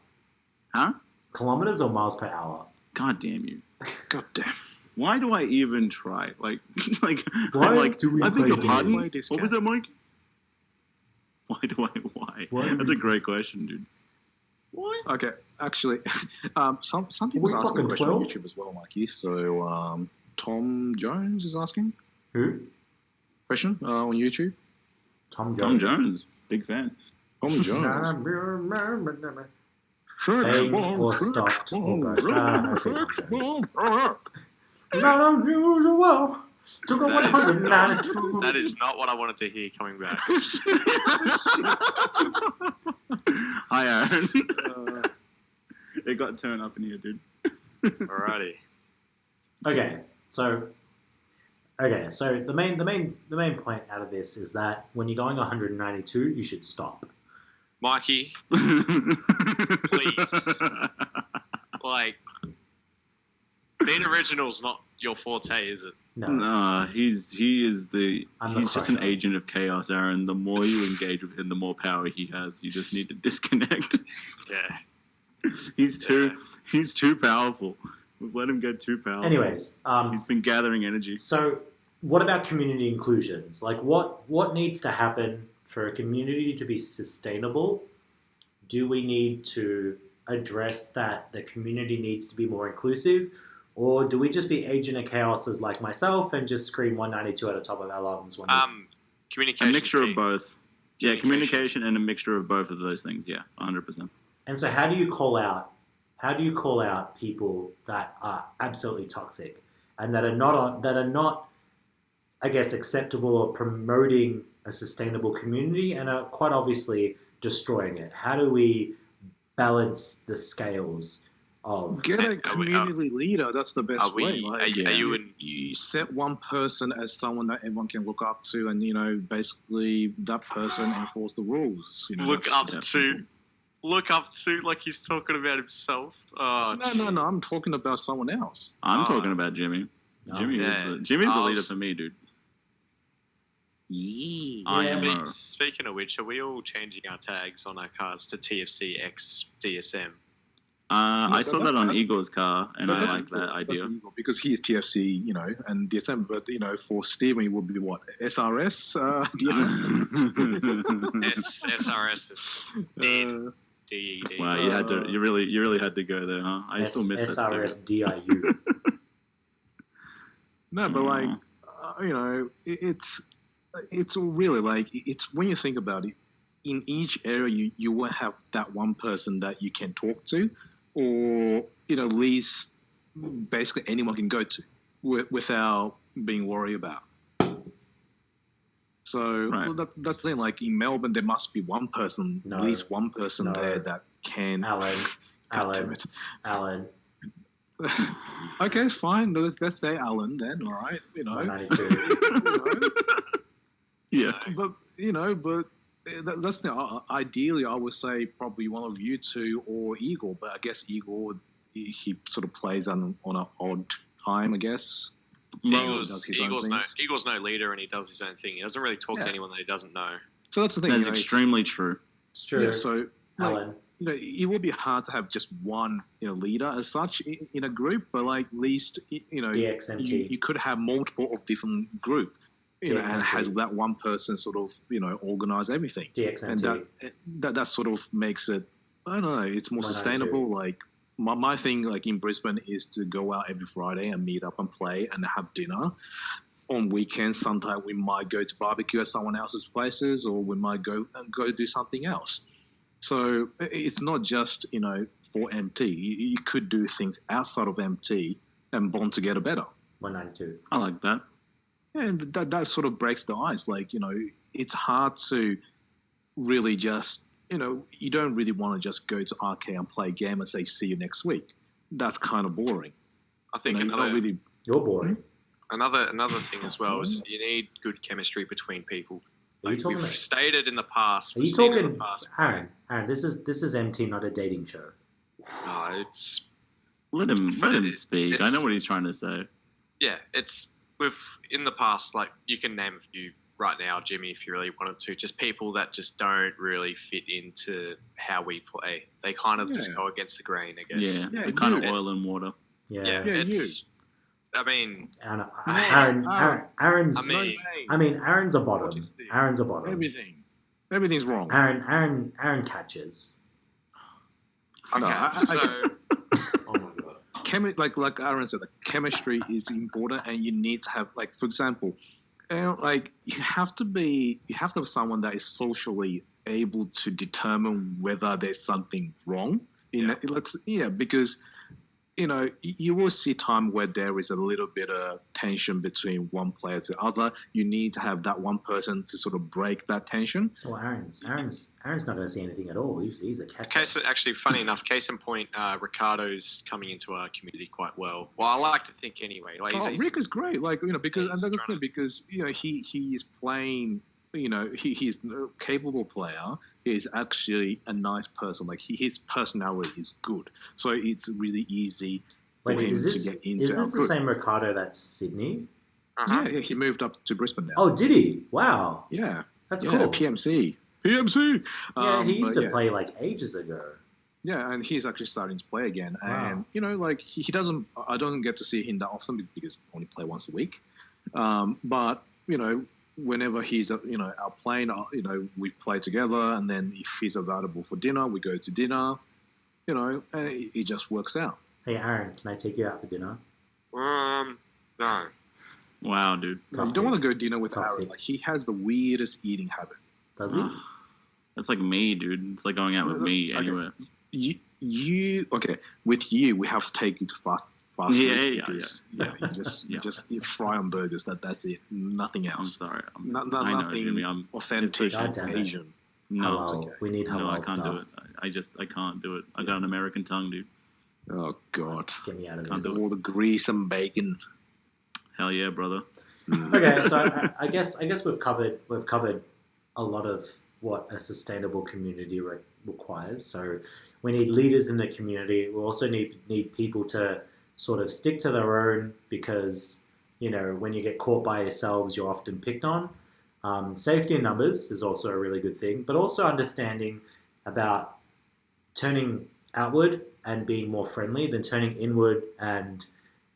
Huh? Kilometers or miles per hour? God damn you. God damn. Why do I even try? Like, Why I'm do we I play beg your pardon? games? What was that, Mike? Why? Why do That's we a great question, dude. Okay, actually, some people We are asking fucking a question on 12? YouTube as well, Mikey. So Tom Jones is asking Who? question on YouTube. Tom Tom Jones. Jones, big fan. Tom Jones. Playing or stopped or both. Okay, Tom Jones. Not unusual. Took a That is 192. That is not what I wanted to hear coming back. Hi, Aaron. It got turned up in here, dude. Alrighty. Okay, so the main point out of this is that when you're going 192, you should stop. Mikey, like, being original's not your forte, is it? No, Nah, he is I'm the he's just an crusher. agent of chaos, Aaron. The more you engage with him, the more power he has. You just need to disconnect. Yeah. He's too powerful. We've let him get too powerful. Anyways, He's been gathering energy. so what about community inclusions? Like, what needs to happen for a community to be sustainable? Do we need to address that the community needs to be more inclusive? Or do we just be agent of chaoses like myself and just scream 192 at the top of our lungs? When A Communication. mixture of both. Yeah, Communications. communication and a mixture of both of those things. Yeah, 100%. And so how do you call out people that are absolutely toxic and that are not I guess acceptable or promoting a sustainable community and are quite obviously destroying it? How do we balance the scales of Get a Are we- community leader. That's the best Are we? way. Like, Are you in? you set one person as someone that everyone can look up to, and basically that person enforce the rules. Look that's- up that's to. simple. Look up to, like he's talking about himself. Oh, No. I'm talking about someone else. I'm Oh. talking about Jimmy. No. Jimmy's Yeah. the leader for me, dude. Yeah. Yeah. Speaking of which, are we all changing our tags on our cars to TFC X DSM? I saw that on that's- Igor's car, and I like that idea. That's illegal because he is TFC, and DSM. But for Steven, it would be what SRS, DSM. SRS is dead. DED. Wow, you really had to go there, huh? I still miss that. SRS DIU. No, but it's really like it's when you think about it, in each area you will have that one person that you can talk to, or at least basically anyone can go to without being worried about. So Right. that's the thing. Like in Melbourne, there must be one person, No. at least one person No. there that can. Alan. Okay, fine. Let's say Alan then. All right, 192. Yeah. But that's the ideally I would say probably one of you two or Igor. But I guess Igor he sort of plays on an odd time, I guess. Eagle's no leader, and he does his own thing. He doesn't really talk to anyone that he doesn't know. So that's the thing. That's extremely true. It's true. Yeah, so Alan. it would be hard to have just one leader as such in a group, but like at least DXMT. you could have multiple of different group, and DXMT. has that one person sort of organize everything. DXMT. And that sort of makes it, I don't know, it's more 192. sustainable. Like my thing, like in Brisbane, is to go out every Friday and meet up and play and have dinner. On weekends, sometimes we might go to barbecue at someone else's places, or we might go do something else. So it's not just for MT. You could do things outside of MT and bond together better. 192. I like that. And that sort of breaks the ice. Like, it's hard to really just, you don't really want to just go to arcade and play a game and say, see you next week. That's kind of boring. I think you don't really. You're boring. Another thing as well is you need good chemistry between people. Are you talking we've about? stated in the past. Are you we've seen it in talking, the past. Aaron? This is MT, not a dating show. No, it's Let him speak. I know it's- what he's trying to say. yeah, it's in the past. Like you can name a few right now, Jimmy, if you really wanted to. Just people that just don't really fit into how we play. They kind of just Yeah. go against the grain, I guess. Yeah, Yeah, the kind of it's- oil and water. Yeah. Yeah, Yeah, it's. I mean, Aaron's. I I mean- mean, Aaron's a bottom. Aaron's a bottom. Everything's wrong. Aaron catches. okay. No, I Oh my god. Like Aaron said, the chemistry is important, and you need to have, like, for example, like you have to have someone that is socially able to determine whether there's something wrong. Because you will see time where there is a little bit of tension between one player to the other. You need to have that one person to sort of break that tension. Well, Aaron's not going to see anything at all. He's a catcher. Actually, funny enough, case in point, Ricardo's coming into our community quite well. Well, I like to think anyway. Like, Rick is great, like because he's and that's the trying thing, to- because he is playing. He's a capable player. He's actually a nice person. Like his personality is good, so it's really easy for Wait, him is this to get into is our this the group. same Ricardo that's Sydney? Uh-huh. Yeah, he moved up to Brisbane now. Oh, did he? Wow, Yeah, that's yeah, cool. PMC. Yeah, he used to But play like ages ago. Yeah, and he's actually starting to play again. Wow. And like he doesn't. I don't get to see him that often because I only play once a week. But whenever he's out playing, we play together, and then if he's available for dinner, we go to dinner. And it just works out. Hey, Aaron, can I take you out for dinner? No. Wow, dude. You don't want to go dinner with Toxic. Aaron. Like he has the weirdest eating habit. Does he? That's like me, dude. It's like going out with me Okay. anywhere. You okay? With you, we have to take you to fast food. Yeah. because, you Yeah. just you fry on burgers. That's it. Nothing I'm else. sorry. I know, Jimmy. nothing I'm authentic God damn it. Asian. no, Halal. okay. We need halal no, I can't stuff. do it. I can't do it. I got an American tongue, dude. Oh God! Get me out of Can't this. do All the grease and bacon. Hell yeah, brother. Okay, so I guess we've covered a lot of what a sustainable community requires. So we need leaders in the community. We also need people to sort of stick to their own, because when you get caught by yourselves, you're often picked on. Safety in numbers is also a really good thing, but also understanding about turning outward and being more friendly than turning inward and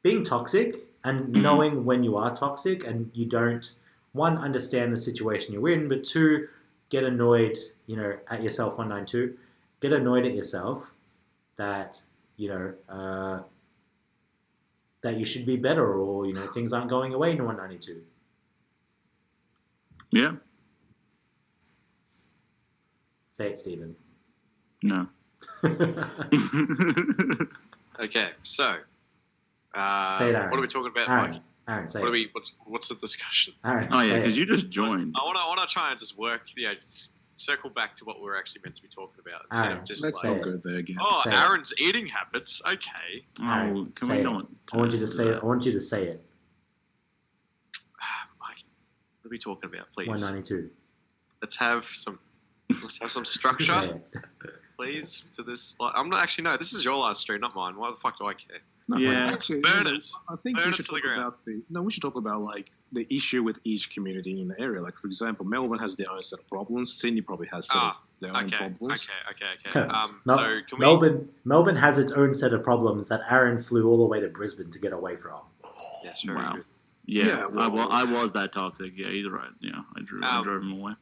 being toxic, and knowing when you are toxic and you don't, one, understand the situation you're in, but two, get annoyed, at yourself, 192, get annoyed at yourself that, that you should be better, or, things aren't going away in 192. Yeah. Say it, Stephen. No. Okay, so Say it, Aaron. what are we talking about? Aaron, Mike? Aaron, say What are it. we? What's the discussion? Aaron, Oh yeah, say because it. you just joined. I want to try and just work, just circle back to what we're actually meant to be talking about instead Aaron, of just Let's say like, not it. go there again. oh, Say it. Aaron's eating habits. Okay, Aaron, Can say we it. not? I want you to say it. that? I want you to say it. Mike, what are we talking about, please? 192. Let's have some Say structure, it. please. To this, I'm not actually. No, this is your live stream, not mine. Why the fuck do I care? No, Yeah. actually, Burn no, it. I think Burn we it should to the talk ground. about we should talk about like the issue with each community in the area. Like for example, Melbourne has their own set of problems. Sydney probably has their own Okay, problems. okay. Mel- So can we? Melbourne has its own set of problems that Aaron flew all the way to Brisbane to get away from. Yes, very Wow. good. Yeah, Yeah, well- I was that toxic. Yeah, he's right. Yeah, I drove him away.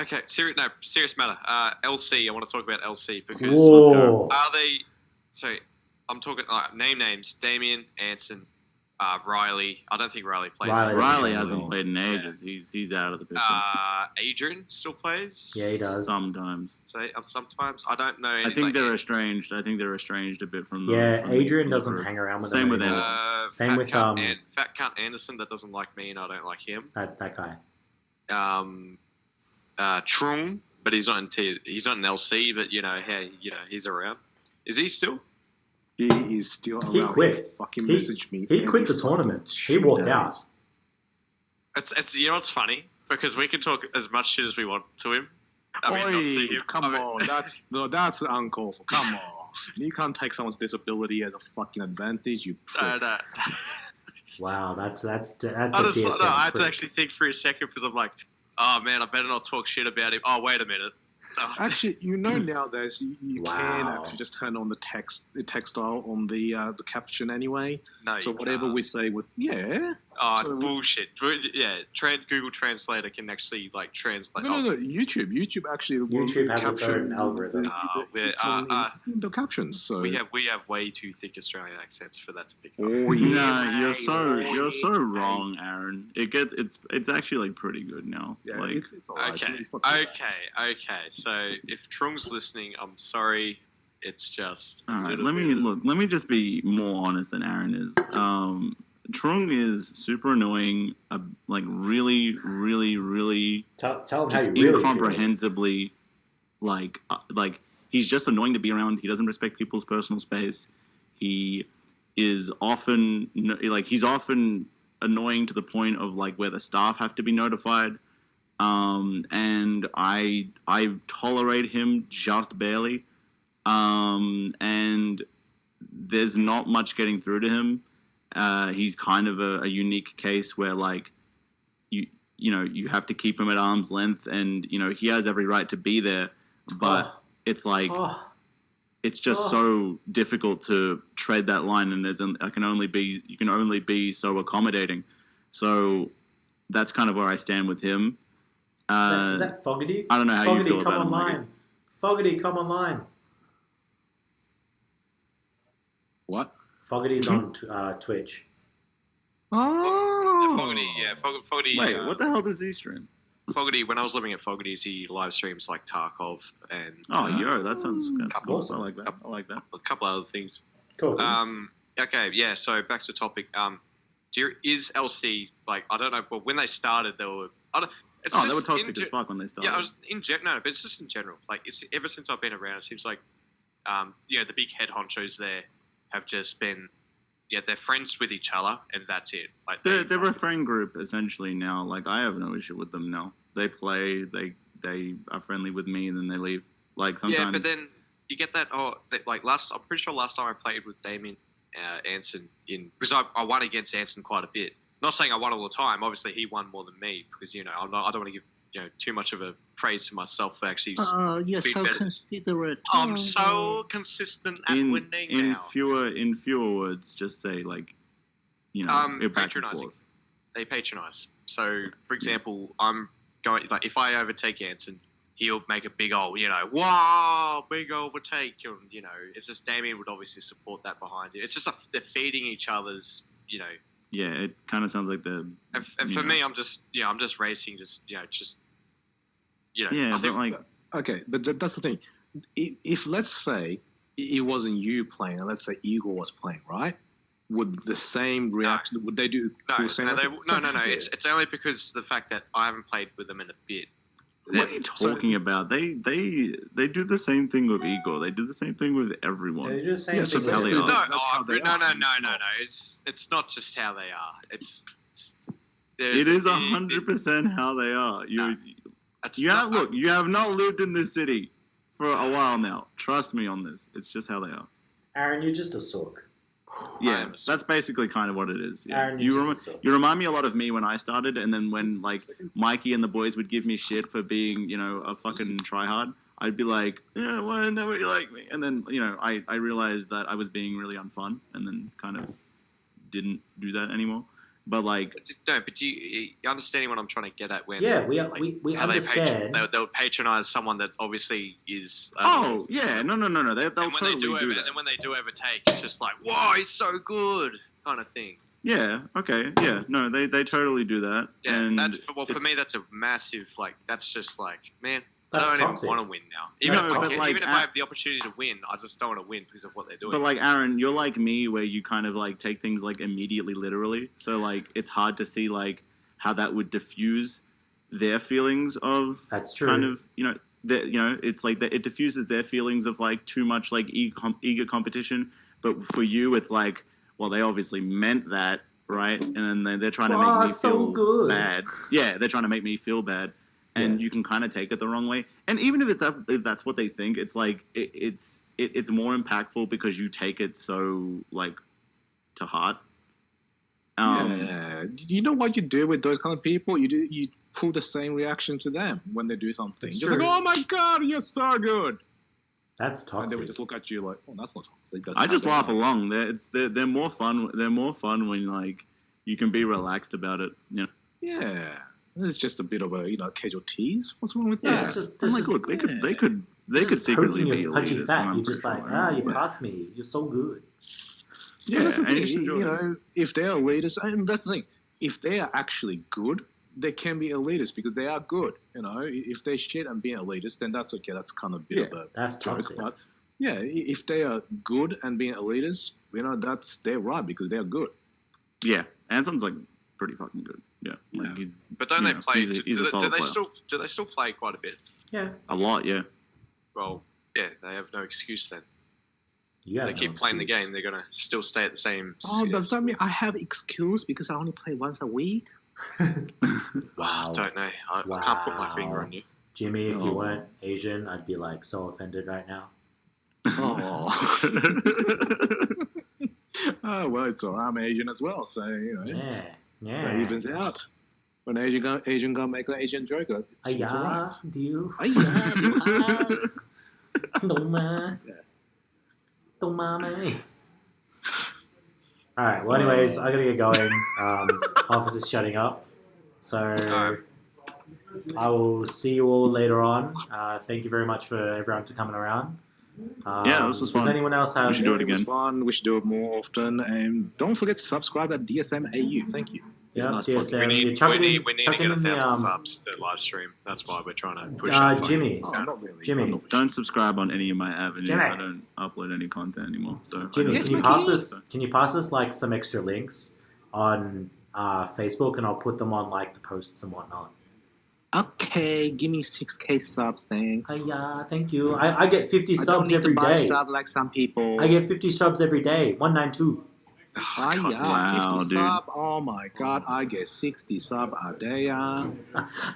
Okay, serious matter. LC. I want to talk about LC because Whoa. are they? So I'm talking name names: Damien, Anson, Riley. I don't think Riley plays. Riley anymore. doesn't Riley play hasn't anymore. played in ages. He's out of the picture. Adrian still plays. Yeah, he does. Sometimes. So sometimes I don't know. I Any, think like, they're estranged. I think they're estranged a bit from the. Yeah, from the- Adrian from the doesn't group. hang around with Same them with anymore. Anderson. Same with, Fat Cunt Anderson. That doesn't like me, and I don't like him. that guy. Trung, but he's not in he's not in LC, but hey, he's around. Is he still? He is still around. He quit. Fucking He- message me. He quit every the tournament. fucking He walked days. out. It's what's funny because we can talk as much shit as we want to him. I mean, not to Oi, him. come I mean- on, that's uncalled for. Come on, you can't take someone's disability as a fucking advantage. You prick. No. Wow, that's a I had DSM. to actually think for a second because I'm like, oh man, I better not talk shit about him. Oh wait a minute. Actually, nowadays you Wow. can actually just turn on the textile on the caption anyway. No, So you whatever can't. we say with Oh, so- bullshit. Yeah, Google Translator can actually translate. no, YouTube actually will YouTube has its capture own algorithm. the captions. So we have way too thick Australian accents for that to pick up. Oh, Yeah, you're mate. so wrong, Aaron. It's actually pretty good now. yeah, like it's alright. Okay, It's not too bad. okay. So if Trung's listening, I'm sorry. It's just. all right, let me just be more honest than Aaron is. Trung is super annoying, really, really, really Tell him how just you really feel. incomprehensibly, like he's just annoying to be around. He doesn't respect people's personal space. He is often he's often annoying to the point of where the staff have to be notified. And I tolerate him just barely. And there's not much getting through to him. He's kind of a unique case where you have to keep him at arm's length, and he has every right to be there, but it's it's just so difficult to tread that line, and you can only be so accommodating. So that's kind of where I stand with him. Is that Fogarty? I don't know how you Fogarty, feel come about him, online. Fogarty, come online. What? Fogarty's on Twitch. Oh, Fogarty. Wait, what the hell does he stream? Fogarty. When I was living at Fogarty's, he live streams like Tarkov and That sounds Couple. awesome. I like that. a couple other things. Cool. Okay, yeah. So back to topic. Is LC I don't know, but when they started, they were. It's Oh, just they were toxic in as fuck when they started. Yeah, I was no, but it's just in general. It's ever since I've been around, it seems like, the big head honchos there have just been, they're friends with each other, and that's it. They're a friend group essentially now. I have no issue with them now. They play. They are friendly with me, and then they leave. Sometimes. Yeah, but then you get that. I'm pretty sure last time I played with Damien Anson because I won against Anson quite a bit. Not saying I won all the time. Obviously, he won more than me because I don't want to give too much of a praise to myself for actually. You're being so better. considerate. I'm so consistent at winning in now. fewer words, just say like, you're back and Patronizing. forth. They patronize. So, for example, I'm going like if I overtake Anson, he'll make a big old, wow, big overtake. It's just Damien would obviously support that behind it. It's just like they're feeding each other's, Yeah, it kind of sounds like the. And for me, I'm just racing, Yeah, I but think, like. Okay, but that's the thing. If let's say it wasn't you playing, and let's say Igor was playing, right? Would the same reaction? Would they do the same? no. It's only because the fact that I haven't played with them in a bit. What are you talking about? They do the same thing with Igor. They do the same thing with everyone. They do the same Yeah, so thing. how with they everyone. are. No. It's not just how they are. It's It is 100% how they are. You have not lived in this city for a while now. Trust me on this. It's just how they are. Aaron, you're just a sook. Yeah, that's basically kind of what it is. Yeah. Aaron, You remind me a lot of me when I started, and then when like Mikey and the boys would give me shit for being, a fucking tryhard, I'd be like, yeah, why didn't nobody like me? And then, I realized that I was being really unfun, and then kind of didn't do that anymore. But like, but you're understanding what I'm trying to get at? When we how understand. They'll patronize someone that obviously is. no. They'll and when totally they do do that. and then when they do overtake, it's just like, whoa, he's so good, kind of thing. Yeah. Okay. Yeah. No. They totally do that. Yeah. And for me, that's a massive that's just like, man. That's I don't toxic. even want to win now. Even Even if I have the opportunity to win, I just don't want to win because of what they're doing. But like Aaron, you're like me, where you kind of like take things like immediately literally. So like, it's hard to see like how that would diffuse their feelings of. That's true. Kind of, it's like that. It diffuses their feelings of like too much like eager competition. But for you, it's like, well, they obviously meant that, right? And then they're trying to make me feel bad. Yeah, they're trying to make me feel bad. And you can kind of take it the wrong way. And even if that's what they think, it's like it's more impactful because you take it so like to heart. You know what you do with those kind of people? You pull the same reaction to them when they do something. It's Just true. like, oh my god, you're so good. That's And they toxic. would just look at you like, oh, that's not toxic. That's I just how laugh they are. along. They're more fun. They're more fun when like you can be relaxed about it. Yeah. It's just a bit of a casual tease. What's wrong with Yeah, that? it's just I'm like, look, they could secretly be punchy elitist, fat. and I'm You're just pretty like, sure. you passed me. You're so good. Yeah, That's the and thing, you should enjoy it. if they're elitists, and that's the thing, if they are actually good, they can be elitists because they are good. If they shit and being elitist, then that's okay. That's kind of a bit of a That's joke. toxic. But yeah, if they are good and being elitists, they're right because they are good. Yeah, Anson's like pretty fucking good. Yeah, like Yeah. But don't they play? He's a solid player. Do they still play quite a bit? Yeah. A lot, yeah. Well, yeah, they have no excuse then. You If have they keep no playing the excuse. game, they're gonna still stay at the same. Oh, does that mean I have excuse because I only play once a week? Wow. Don't know. I can't put my finger on you. Jimmy, if you Oh. weren't Asian, I'd be like so offended right now. Oh. Oh well, it's all right. I'm Asian as well, so Yeah. that Yeah. evens out. When Asian gonna make an Asian joke, it's all right. Do you? Hiya. Don't mind. Don't mind me. Alright, well anyways, I gotta get going. Office is shutting up. So I will see you all later on. Thank you very much for everyone to coming around. Yeah, this was Does fun. anyone else have We should do it It was again. fun. We should do it more often, and don't forget to subscribe at DSM AU. Thank you. Yeah, Nice DSM. We need You're chucking to in- get chucking in the, 1,000 subs to live stream. That's why we're trying to push. Jimmy. Oh, not really. Jimmy. Not really. Don't subscribe on any of my avenues. Jimmy. I don't upload any content anymore. So Jimmy, Yes, can you we pass can. us? Can you pass us like some extra links on Facebook, and I'll put them on like the posts and whatnot. Okay, give me 6K subs, thanks. Yeah, thank you. I get 50 I subs don't need every to buy day. sub like some people. I get 50 subs every day. 192. Hiya, Wow, 50 dude. sub. Oh my god, I get 60 sub a day.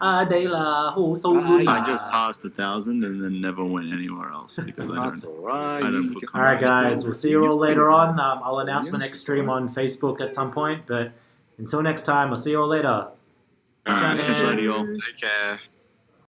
Adela, oh, so Ah, good. yeah. I just passed 1,000 and then never went anywhere else because I That's don't. alright. I don't You put can- All right, guys. We'll see you all later on. I'll announce my Yes. next stream on Facebook at some point, but Until next time, I'll see you all later. All right, Johnny. catch you later, y'all. Take care.